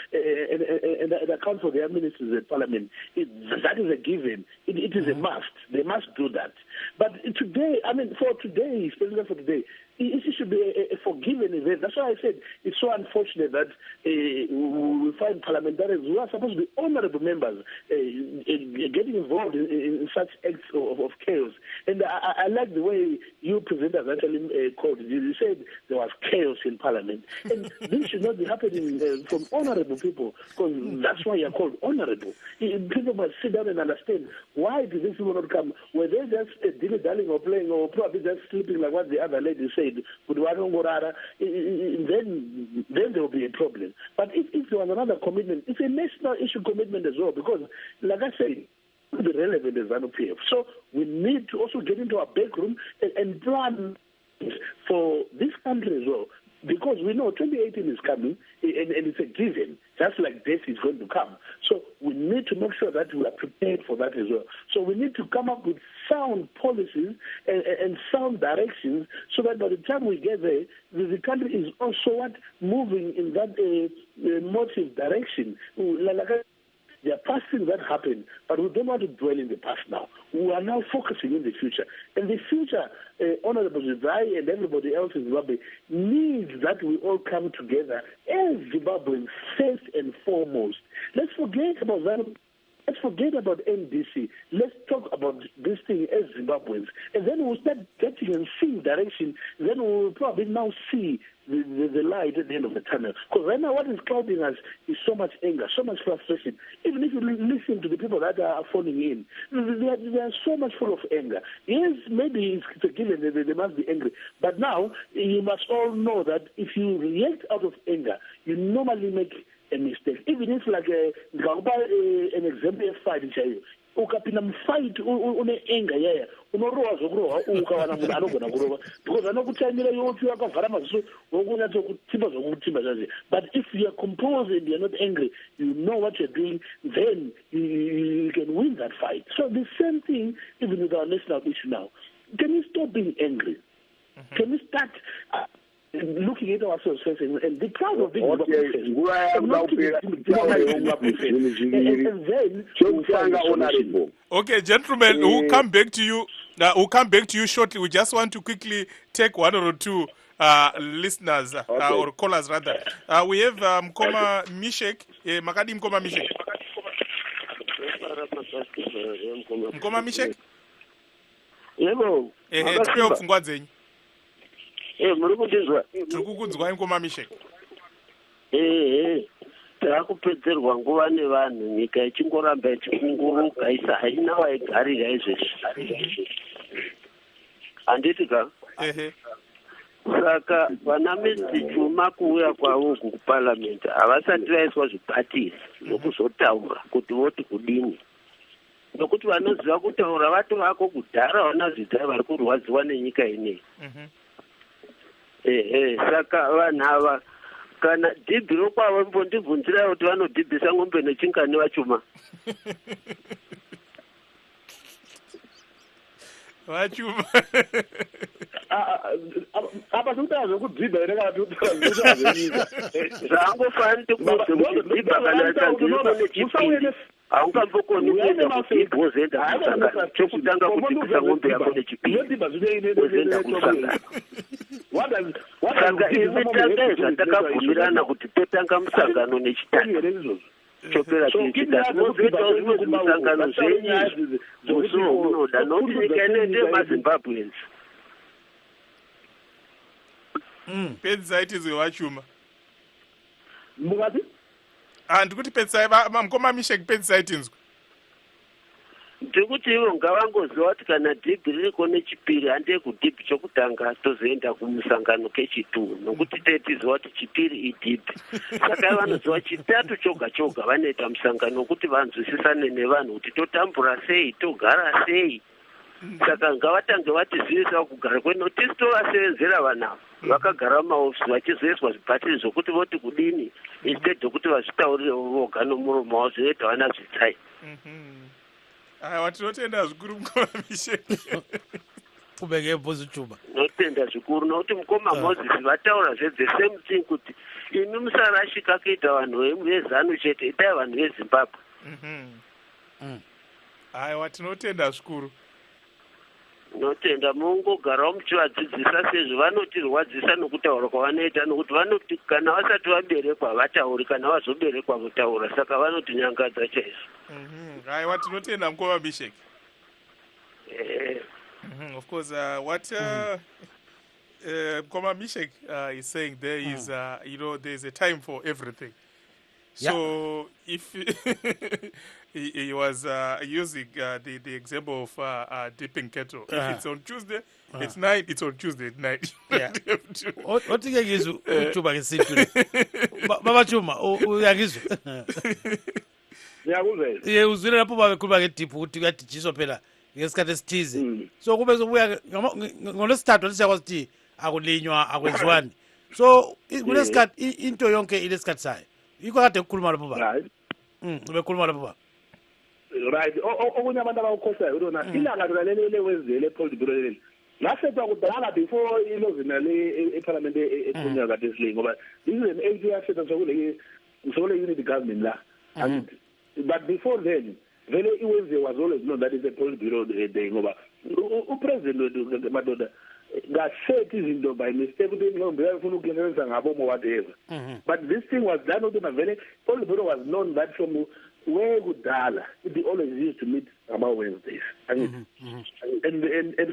[SPEAKER 9] for their ministers at Parliament. That is a given. It is a must. They must do that. But today, for today, especially for today, it should be a forgiven event. That's why I said it's so unfortunate that we find parliamentarians who are supposed to be honorable members getting involved in such acts of chaos. And I like the way you presenters actually called it. You said there was chaos in Parliament. And this should not be happening from honorable people, because that's why you're called honorable. People must sit down and understand, why did these people not come? Were they just dilly-dallying or playing, or probably just sleeping like what the other lady said? Then there will be a problem. But if there was another commitment, it's a national issue commitment as well, because, like I said, it's be relevant as ZANU-PF. So we need to also get into our back room and plan for this country as well. Because we know 2018 is coming, and it's a given, just like death is going to come. So we need to make sure that we are prepared for that as well. So we need to come up with sound policies and sound directions, so that by the time we get there, the country is also moving in that motive direction. There are past things that happen, but we don't want to dwell in the past now. We are now focusing in the future. And the future, Honorable Zai and everybody else in Zimbabwe, needs that we all come together as Zimbabweans first and foremost. Let's forget about that. Let's forget about NDC. Let's talk about this thing as Zimbabweans. And then we'll start getting and seeing direction. Then we'll probably now see the light at the end of the tunnel. Because right now what is clouding us is so much anger, so much frustration. Even if you listen to the people that are phoning in, they are so much full of anger. Yes, maybe it's a given, they must be angry. But now, you must all know that if you react out of anger, you normally make a mistake. Even if like an example of fight in China, ukapinda mufight une anger yaya unorowa zokurowa ukawana munhu anogona kurova because anokutamira iwe uti wakavhara maziso wokunyatsokutimba zvokutimba zvaze. But if you are composed and you are not angry, you know what you're doing, then you can win that fight. So the same thing even with our national issue now. Can we stop being angry? Can we start looking at ourselves first and be proud of being
[SPEAKER 1] Okay, gentlemen, we'll come back to you. We'll come back to you shortly. We just want to quickly take one or two listeners or callers rather. We have Mkoma Mishek. Makadi Mkoma Mishek. Mkoma Mishek.
[SPEAKER 11] Hello.
[SPEAKER 1] Trio kufungwa zenyu.
[SPEAKER 11] Muri kundizwa?
[SPEAKER 1] Tiri kukunzwai Mkoma Mishek.
[SPEAKER 11] Takupedzerwa nguva nevanhu, nyika ichingoramba ichikunguruka, isa haina waigarira izvezvi. Handiti ka? Saka vana Mr. Chuma kuuya kwavo uku kuparliament havasati vaiswa zvibhatiri zvokuzotaura kuti voti kudini. Nokuti vanoziva kutaura vatovako kudhara vana Zvidzai vari kurwadziwa nenyika ineyi. Saka vanhu ava kana dhibhi rokwavo mbondibvunzira kuti vanodhibhisa ng'ombe nechingani vachuma
[SPEAKER 1] vachuma
[SPEAKER 9] apa sikutaza kudhibha ere kana tikutazenyika
[SPEAKER 11] zvaangofani tikuudze kuti dhibha kana tanziriko nechipiri haungambokoni kuenda kudhibha wozoenda kumusangano chokutanga kudhibhisa ng'ombe yako nechipiri wozoenda kumusangano saka imi tangai zvatakabvumirana kuti totanga musangano nechitatu chopera chechitatu mozoitawo zvimwe zvimusangano zvenyu musi waunoda nokuti nyika inoende yemazimbabweans
[SPEAKER 1] pedzisai tizwe vachuma
[SPEAKER 9] mukati
[SPEAKER 1] ndikuti pedzisai mukoma misheki pedzisai tinzwe
[SPEAKER 11] ndikuti ivo ngavangoziva kuti kana dhibhi ririko nechipiri handei kudhibhi chokutanga tozoenda kumusangano kechitu nokuti tetiziva kuti chipiri idhibhi saka vanoziva chitatu choga choga vanoita musangano wekuti vanzwisisane nevanhu kuti totambura sei togara sei saka ngavatange vatizivisa kugara kweno tisi tovasevenzera vanavo vakagara mumaofisi vachizoiswa zvibhatiri zvokuti voti kudini instead yokuti vazvitaurire voga nomuromo wavo zvinoita vana zvitsai
[SPEAKER 1] aiwa tinotenda zvikuru mukoma misheki
[SPEAKER 2] kubeke bhozi chuma
[SPEAKER 11] notenda zvikuru nokuti mukoma mozisi vataura the same thing kuti imi musarashika kuita vanhu vezanu chete itai vanhu vezimbabwe
[SPEAKER 1] aiwa tinotenda zvikuru
[SPEAKER 11] notenda mungogarawo muchivadzidzisa sezvo vanotirwadzisa nokutaura kwavanoita nokuti vanoti kana vasati vaberekwa vatauri kana vazoberekwa votaura saka vanotinyangadza chaizvo
[SPEAKER 1] aiwa tinotenda mukoma misheki of course what mukoma misheki is saying there is there is a time for everything. So if he was using the example of dipping kettle, if it's on Tuesday, it's night, it's on Tuesday at night.
[SPEAKER 2] What do you use? Chuma Baba Chuma, uyangizwa.
[SPEAKER 9] Ngiyakuzwela.
[SPEAKER 2] Uzwile lapho babekhuluma ngediphu ukuthi kuyadijiswa phela ngesikhathi esithize. So kube sobuya ngolesithathu siyakwazi ukuthi akulinywa akwenziwani. So kulesikhathi into yonke ilesikhathi sayo. Yiko kade ukukhuluma lapho baba.
[SPEAKER 9] Right.
[SPEAKER 2] Ubekhuluma lapho baba.
[SPEAKER 9] Right. Okunye abantu abawukhosayo urona ilanga lelele wenzele Politburo leli. Lasethwa kudala before ilozina le eParliament ekhulunywa kade esilingo ngoba this is an 8 year sentence sokule unity government la. And but before then vele iwenze was always known that is a Politburo day ngoba upresident madoda ngasethi izinto by mistake ukuthi ngombe yafuna ukukenza ngabo mo whatever. But this thing was done ukuthi vele Politburo was known that from where kudala they always used to meet about Wednesdays. And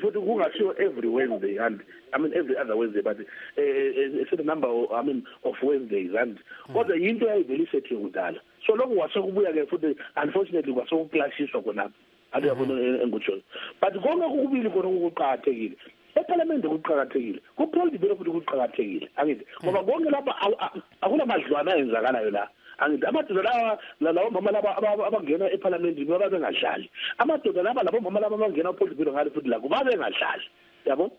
[SPEAKER 9] for the kungashiwo every Wednesday and I mean every other Wednesday but a certain number of Wednesdays and kodwa into ayivele isethi kudala. So lokho wasokubuya ke futhi unfortunately wasokuklashiswa khona akuyabona engutsho. But konke kokubili khona ukuqhakathekile. eParliament kuqhakathekile kuPolitburo futhi kuqhakathekile angithi ngoba konke lapha akunamadlwana enzakalayo la angithi amadoda lawo mama laba abangena eParliament baba bengadlali amadoda laba labo mama laba abangena ePolitburo ngale futhi la kuba bengadlali yabo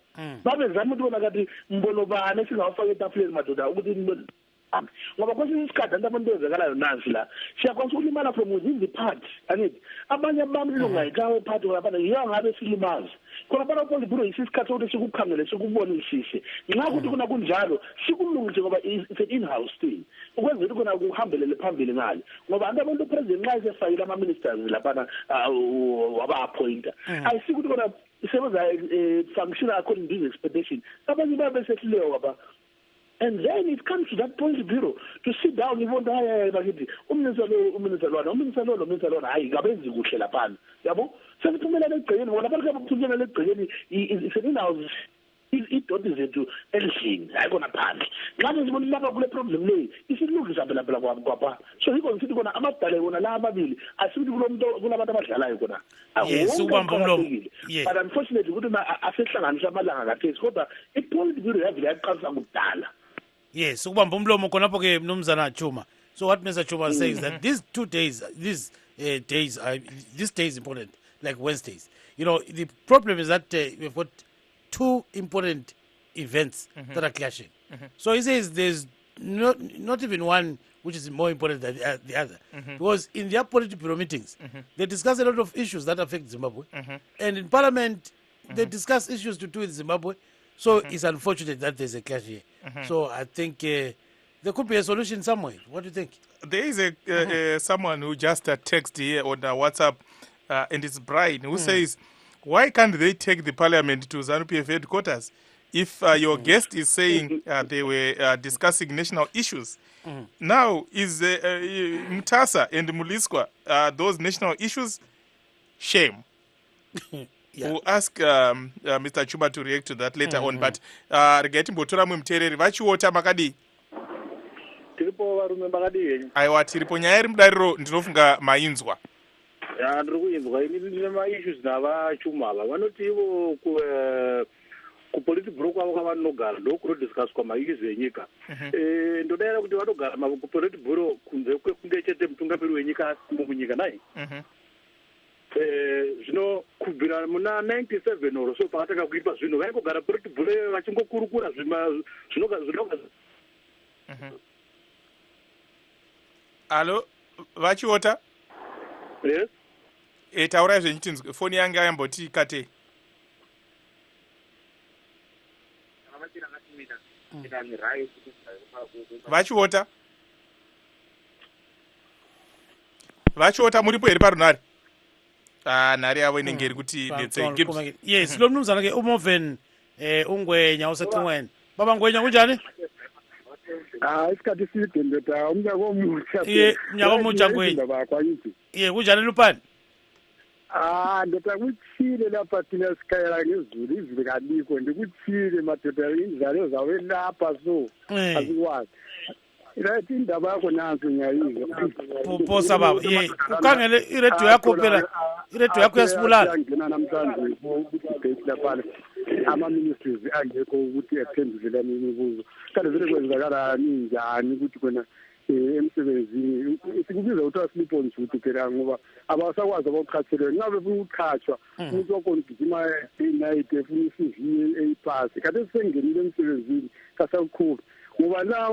[SPEAKER 9] babe zama ukubona kathi mbono bani singawafaka etafuleni madoda ukuthi ngoba kwesinye isikhathi abantu abenzekalayo nansi la siyakwazi ukulimala from within the party angithi abanye abantu ngayikawo party ngapha ngiyangabe silimazi khona bana Politburo isikhathi sokuthi sikukhangele sikubonisise nxa ukuthi kuna kunjalo sikulungise ngoba it's an in-house thing ukwenzela ukuthi kuhambelele phambili ngale ngoba abantu upresident nxa esefayile ama-ministers laphana waba-appointa ayisikuthi kona isebenza function according to his expectation abanye babesehluleka kwaba. And then it comes to that Politburo to sit down even bakithi umminister lona hayi kabenzi kuhle lapha yabo sekuthumelana egcekeni ngoba lapha bakuthumelana egcekeni it's an in-house idoti zethu endlini hayi kona phandle ngabe sibona lapha kule problem leyi isilungisa phela kwapha so yiko ngithi kona amadala wona la amabili asithi kulabantu abadlalayo kona
[SPEAKER 2] yes ubamba umlomo
[SPEAKER 9] but unfortunately ukuthi asehlanganisa amalanga kathesi kodwa iPolitburo yavile yaqalisa kudala.
[SPEAKER 2] Yes, ukubamba umlomo khonapho ke mnumzana Chuma. So what Mr. Chuma says that these 2 days, this day is important, like Wednesdays. You know, the problem is that we've got 2 important events that are clashing. So he says there's not even one which is more important than the other. Because in their Politburo meetings, they discuss a lot of issues that affect Zimbabwe. And in Parliament, they discuss issues to do with Zimbabwe. So it's unfortunate that there's a clash here. So I think there could be a solution somewhere. What do you think?
[SPEAKER 1] There is someone who just texted here on WhatsApp, and it's Brian, who says, why can't they take the Parliament to ZANU-PF headquarters? If your guest is saying they were discussing national issues, now is Mtasa and Muliswa those national issues? Shame. We'll ask Mr. Chuba to react to that later on, but regarding Botora Mumtereri, vachiota makadi.
[SPEAKER 9] Tiripo varume makadi.
[SPEAKER 1] Aiwa tiripo nyaya iri mudariro ndinofunga mainzwa.
[SPEAKER 9] Ya ndiri kuinzwa ini ndine maissues navachuma ava vanoti ivo kupolitibhuro kwavo kwavanogara ndokunodiscuswa maissues enyika. Ndodaira kuti vanogara kupolitibhuro kunze kwekunge chete mutungamiri wenyika asimo munyika nai. Zvino kubvira muna 97 oro so pakatanga kuitwa zvinhu vaingogara politibhuro vachingokurukura zvinoga.
[SPEAKER 1] Alo, vachiota?
[SPEAKER 9] Yes.
[SPEAKER 1] Taurai zvechitinzwe, foni yangu yamboti kate. Vachiota? Vachiota muripo here parunhare? Nhare yavo inenge iri kuti detsei.
[SPEAKER 2] Yes, lo mnumzana ke uMoven ungwenya usaqinweni. Baba ngwenya kunjani?
[SPEAKER 8] Isikhathi side ndoda umnyaka omutsha.
[SPEAKER 2] Umnyaka omutsha ngwenya. Kunjani Lupani?
[SPEAKER 8] Ndoda kuthile lapha thina sikhayela ngezulu izulu kaliko ndikuthile madoda indlalo zawe lapha so asikwazi. Irathi indaba yakho nansi ngiyayizwa.
[SPEAKER 2] Posa baba, ukhangele iradio yakho phela. Iradio yakho yasibulala.
[SPEAKER 8] Ngina namhlanje ukuthi lapha ama-ministries angekho ukuthi aphendule imibuzo. Kanti vele kwenzakalani njani ukuthi khona emsebenzini sikubiza ukuthi sleep on duty phela ngoba abasakwazi abaqhathelwe ngabe ufuna ukuqhatshwa umuntu wakhona ugijima night efuna i-CV eyiphasi kanti sengenile emsebenzini kasawukhulu ngoba la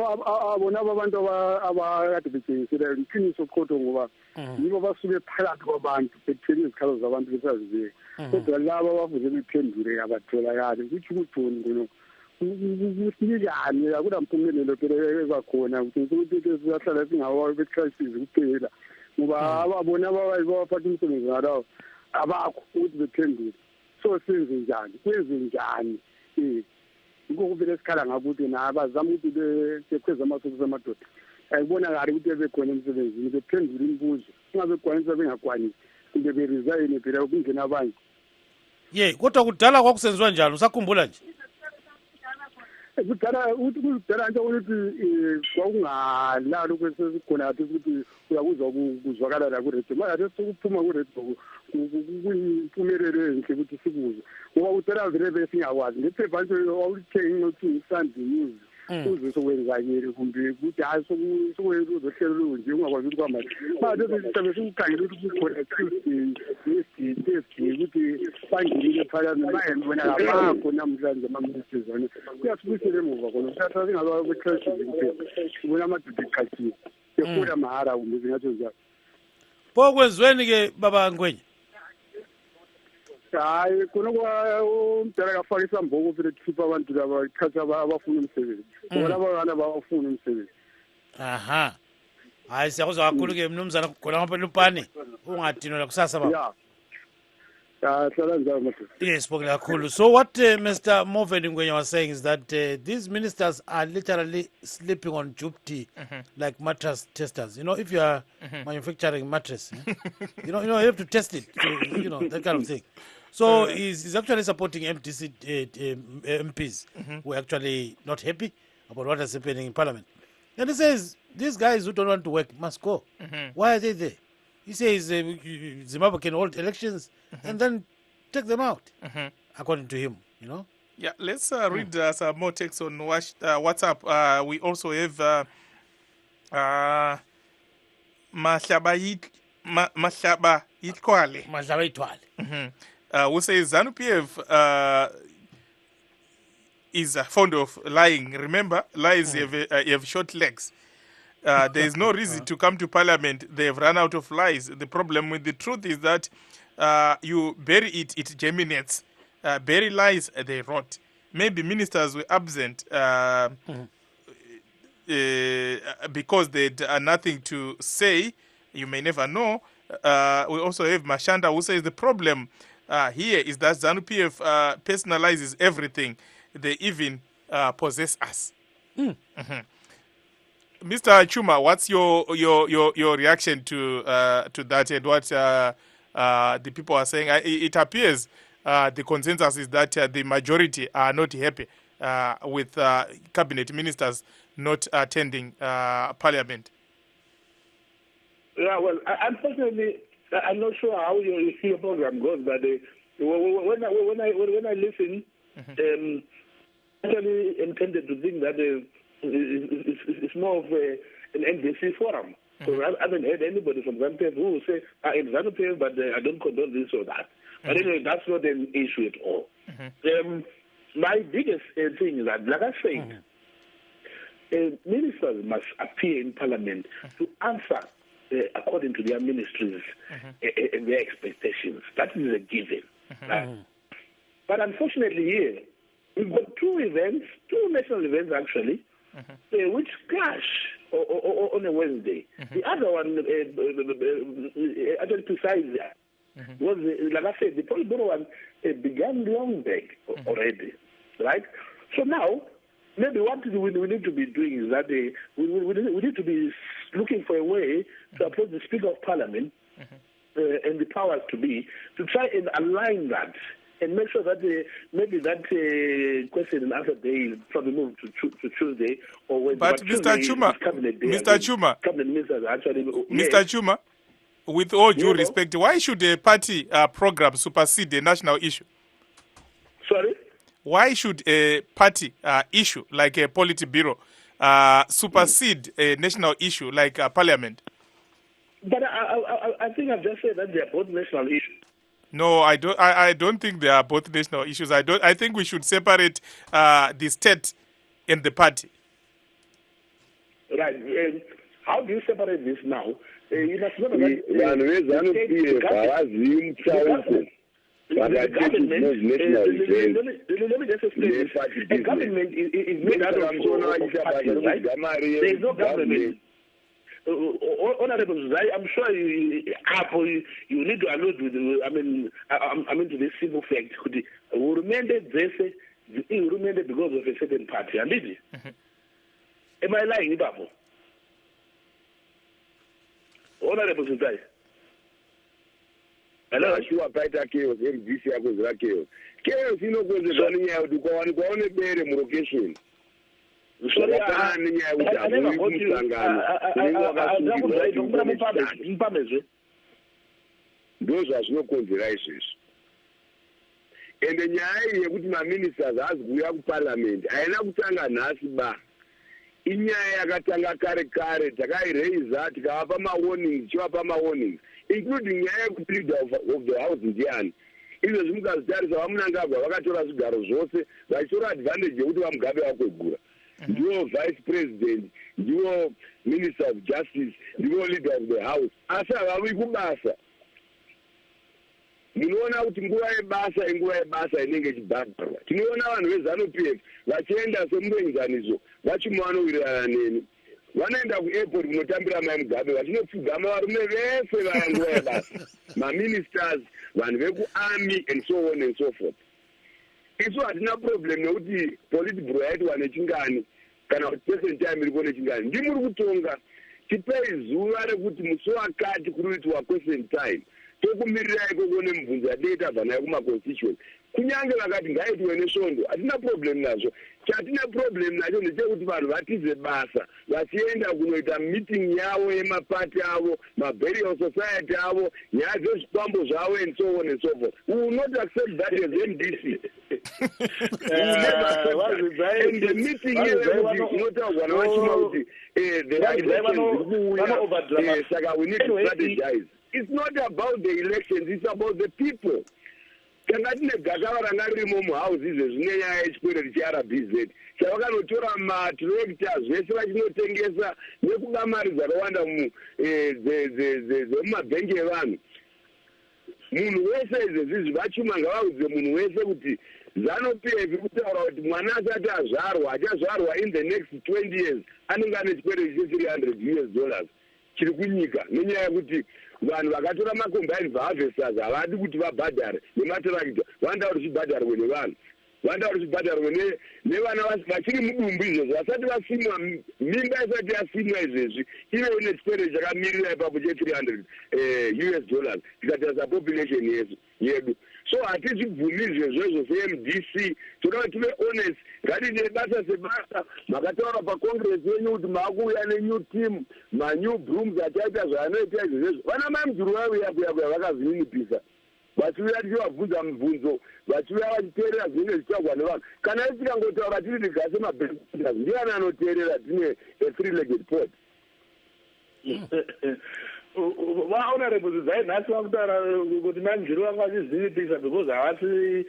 [SPEAKER 8] bona abantu abakade bethengisela iqiniso qotho ngoba yibo basuke phakathi kwabantu bethela izikhalo zabantu besazibeka kodwa laba abavuze bephendule abatholakali kuthi kuthoni ngono kusinikane akunamphumelelo phela ebakhona ukuthi siyahlala singawa becrisis kuphela ngoba ababona abaphatha umsebenzi ngalawo abakho ukuthi bephendule so senze njani kwenze njani ukuvele sikhala ngakuthi nabazama ukuthi bekhweza amasokusa amadoda ayibonakali ukuthi bekhona emsebenzini bephendula imibuzo ingabe kwanisa bengakwanisi kumbe beresign phela kungena abanye
[SPEAKER 2] kodwa kudala kwakusenziwa njalo usakhumbula nje
[SPEAKER 8] kudala nje ukuthi kwakungalalo kwesesikhona athi ukuthi uyakuzwa kuzwakala la kuredio manje sekuphuma kuredio kuyimpumelelo enhle ukuthi sikuzwe ngoba kudala vele besingakwazi ngephepha nje wawulithenga ukuthi i-Sunday News uzwe sokwenzakele kumbe ukuthi hayi sokuzohlelo lunje ungakwazi ukuthi kwamanje manje sisabe sikukhangela ukuthi kukhona Tuesday ukuthi bangenile eParliament manje bona abakho namhlanje ama-ministers one kuyasibuyisela emuva khona kuthatha singaba kwe-crisis kuphela sibona amadoda eqhathiwe ehola mahara kumbe zingatsho njalo
[SPEAKER 2] pho kwenziweni-ke baba Ngwenya?
[SPEAKER 8] Hayi khona umdala kafaka isamboko vele kukhipha abantu laba iqhathi abafuna umsebenzi ngoba laba bana abafuna umsebenzi.
[SPEAKER 2] Hayi siyakuzwa kakhulu-ke mnumzana khona ngapha Lupani ungadinwa kusasa baba. Yes, cool. So what Mr. Moven Ngwenya was saying is that these ministers are literally sleeping on duty like mattress testers. You know, if you are manufacturing mattress, you have to test it, that kind of thing. So he's actually supporting MDC MPs who are actually not happy about what is happening in Parliament. And he says, these guys who don't want to work must go. Why are they there? He says Zimbabwe can hold elections and then take them out, according to him,
[SPEAKER 1] Yeah, let's read some more text on WhatsApp. We also have Mahlaba Itwale, who says ZANU-PF is fond of lying. Remember, lies have short legs. There is no reason to come to parliament. They have run out of lies. The problem with the truth is that you bury it, it germinates. Bury lies, they rot. Maybe ministers were absent because they had nothing to say. You may never know. We also have Mashanda, who says the problem here is that ZANU-PF personalizes everything. They even possess us. Mr. Chuma, what's your reaction to that and what the people are saying? It appears the consensus is that the majority are not happy with cabinet ministers not attending parliament.
[SPEAKER 9] Yeah, well, unfortunately, I'm not sure how your program goes, but when I listen, actually intended to think that it's more of an NDC forum. So I haven't heard anybody from ZANU-PF who will say, it's ZANU-PF, but I don't condone this or that. But anyway, that's not an issue at all. My biggest thing is that, like I said, ministers must appear in parliament to answer according to their ministries and their expectations. That is a given. But unfortunately here, we've got two national events actually, which clash on a Wednesday. The other one, actually precisely, was, like I said, the Politburo one began long back already, right? So now, maybe what we need to be doing is that we need to be looking for a way to approach the Speaker of Parliament and the powers to be, to try and align that and make sure that maybe that question and answer day is probably moved to Tuesday or Wednesday.
[SPEAKER 1] But Mr. Chuma, Mr. Chuma, with all due respect, why should a party program supersede a national issue?
[SPEAKER 9] Sorry?
[SPEAKER 1] Why should a party issue like a Politburo supersede a national issue like Parliament?
[SPEAKER 9] But I think I've just said that they are both national issues.
[SPEAKER 1] No, I don't think they are both national issues. I think we should separate the state and the party.
[SPEAKER 9] Right. How do you separate this now? You must know that the government, let me just explain this. The government is made out of parties, right? There is no government. Honorable Zai, I'm sure you need to allude with, to this simple fact. We remained because of a certain party. Am I lying, Babu? Honorable Zai.
[SPEAKER 5] Hello, sure, Paita Chaos, MDC, Chaos. Chaos, you know, goes on here to go on a better location.
[SPEAKER 9] Sorry, I never got you.
[SPEAKER 5] Those are no considerations. And the Nyai, with my ministers, as we have parliament, I know Tanga Nasiba. Inyaya Katanga Kare, Takai raise that, Kapama warnings, Chapama warnings, including Nyaya leader of the house in Jan. It was Mukas Daris, Amnanga, Wakatoras Garozose, by sure advantage, you would have Gabe. You are vice president, you are minister of justice, you are leader of the house. Asa, we go basa. You know now to go a basa and engage bad. You know now and with ZANU-PF, Lachenda, some things and so. What you want with a name. One end of airport, Motambra, my Gabe, was not to Gama, my ministers, one very army, and so on and so forth. It's not no problem. No, the political bread one chingani cannot present time in one chingani. Gimurutonga, Tipe is Zura with Musoa to create to a question time. Toku Mirai go on the data than Aguma constituent. Kunyanga got guide to any sondo. I no problem now. Chatina problem, I don't know what is the basa. Last end up with a meeting Yahweh, my party, my burial society, yeah, those bumbles, and so on and so forth. We will not accept that as MDC. The meeting is we need to strategize. It's not about the elections, it's about the people. tanga tine gakava ranga ririmo muhouses zvinenyaya yechikwere cheRBZ chavakanotora matractor zvese vachinotengesa nekuda mari dzakawanda dzemumabhengi evanhu. Munhu wese izvezvizvi vachuma ngavaudze munhu wese kuti ZANU-PF kutaura kuti mwana asati azvarwa achazvarwa in the next 20 years anenge ane chikwere che$300 chiri kunyika, nenyaya yekuti vanhu vakatora macombined harvesters havadi kuti vabhadhare nematractor, vanoda kuti zvibhadharwe nevanhu, vanoda kuti zvibhadharwe nevana vachiri mudumbu izvozvo vasati vasimwa, mimba isati yasimwa izvezvi ive ine chikwere chakamirira ipapo che$300 tikatarisa population yedu. So hatizvibvumiri izvozvo seMDC, toda kuti tive honest, ngatiite basa sebasa. Makataura pacongress yenyu kuti maakuuya nenew team, manew brooms achaita zvavanoita izvezvo, vana mamujuru vauya kuya vakazininipisa vachiuya tichivabvunza mibvunzo, vachiuya vachiteerera zvinenge zvichitagwa nevanhu. Kana tikangotaura tiri tigase mabhenki, ndiani anoteerera tine a3-legged pot?
[SPEAKER 9] Honorable Zai nhasi vakutaura kuti mamujuru vangu vachizinipisa because havasi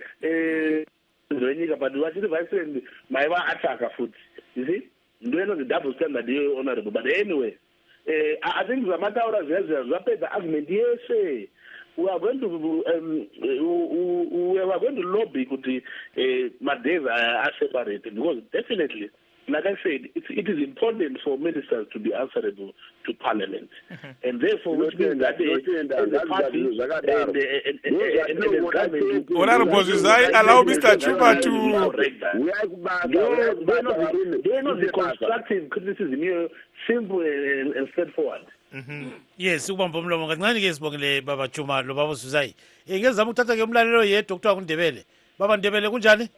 [SPEAKER 9] zvenyika, but vachiri viceland mai vaataka futi. You see, ndoinonzi double standard iyo honorable. But anyway, I think zvamataura zvezvo zvapedza argument yese. We are going to lobby kuti madays are separated, because definitely, like I said, it is important for ministers to be answerable to Parliament, and therefore, which means that the party and the government.
[SPEAKER 1] Honorable Zai, allow Mr. Chuma to.
[SPEAKER 9] They are not the constructive criticism here, simple and straightforward.
[SPEAKER 2] Yes, ubamba umlomo kancane ke sibongile baba Chuma lo baba Suzai. Ngezama ukuthatha ke umlalelo yedwa kuthiwa kuNdebele. Baba Ndebele kunjani?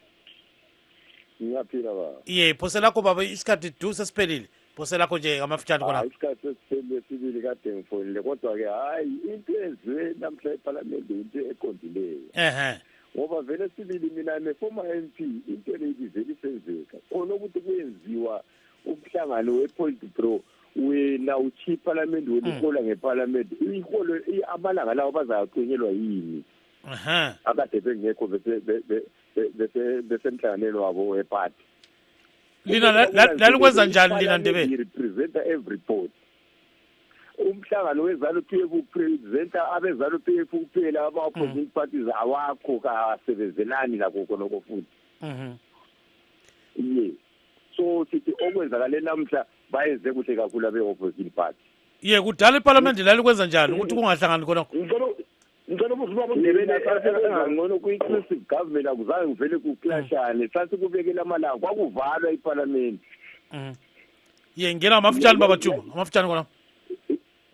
[SPEAKER 5] Ngiyaphila ba.
[SPEAKER 2] Phose lakho baba isikhathi sesiphelile. Phose lakho nje ngamafutshane khona.
[SPEAKER 5] Isikhathi sesiphelile sibili kade ngifonile, kodwa ke hayi into ezwe namhla eParliament into eqondileyo. Ngoba vele sibili mina ne-former MP into leyi vele isenzeka. Khona ukuthi kuyenziwa umhlangano we-Politburo wena uthi iParliament welihola ngeParliament iholo amalanga lawo bazaqonyelwa yini? Akade bengekho besemhlanganweni wabo weparty.
[SPEAKER 2] Lina lalikwenza njani lina Ndebele?
[SPEAKER 5] Represent every vote. Umhlangano weZANU-PF upresenta abeZANU-PF kuphela, ama-opposition parties awakho kasebenzelani lakho khonoko futhi. Yes. So sithi okwenzakale namhla bayenze kuhle kakhulu abe-opposition party.
[SPEAKER 2] Kudala iParliament lalikwenza njani ukuthi kungahlangani khonoko?
[SPEAKER 5] Ngicela ukuvuka kuNdebele ngcono ku-inclusive government akuzange kuvele kuklashane, sathi kubekela amalanga kwakuvalwa iParliament.
[SPEAKER 2] Ngena amafutshane baba Chuma, amafutshane khona.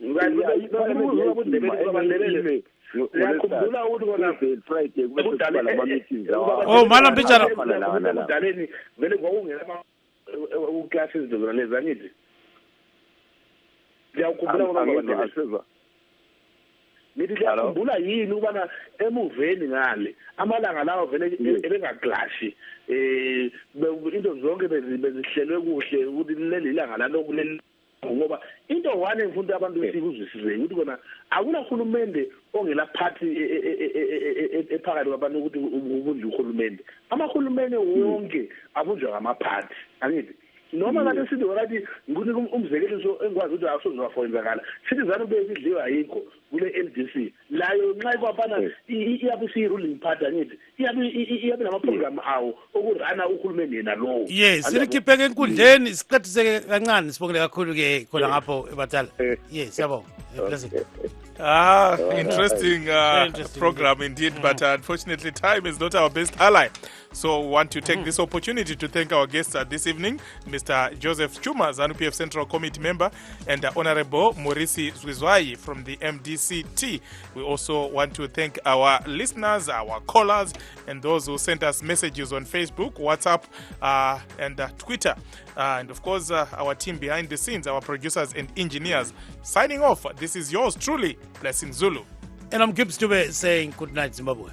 [SPEAKER 9] Ngiyakhumbula ukuthi kona
[SPEAKER 5] Friday kube kuqala ama-meetings.
[SPEAKER 2] Mana mpitshana.
[SPEAKER 9] Kudaleni vele kwakungena classes zona lezi angithi. Ngiyakhumbula ukuthi nithi ngiyakhumbula yini ukubana emuveni ngale amalanga lawo vele ebengaglashi into zonke bezihlelwe kuhle ukuthi leli langa lalokhu ngoba into one engifunda abantu sikuzwisise ukuthi kona akunahulumende ongela party ephakathi kwabantu ukuthi ubunje uhulumende. Amahulumende wonke abunjwa ngama-party angithi. Noma kade sithi orathi ngikunika umzekeliso engikwazi ukuthi awusozwafowenzakala sithi ZANU-PF idliwa yikho kule LDC layo nxa ikwafana iyabe siyi-ruling party angithi iyabe namaprogram awo okurana uhulumende yena lowo.
[SPEAKER 2] Silikhipheke enkundleni siqediseke kancane sibongele kakhulu-ke khona ngapho eBatala. Siyabonga.
[SPEAKER 1] Interesting program indeed, but unfortunately time is not our best ally. So we want to take this opportunity to thank our guests this evening, Mr. Joseph Chuma, ZANU-PF Central Committee member, and Honorable Morisi Zwizwai from the MDCT. We also want to thank our listeners, our callers, and those who sent us messages on Facebook, WhatsApp, and Twitter. And of course, our team behind the scenes, our producers and engineers. Signing off, this is yours truly, Blessing Zulu.
[SPEAKER 2] And I'm Gibbs Dube saying good night, Zimbabwe.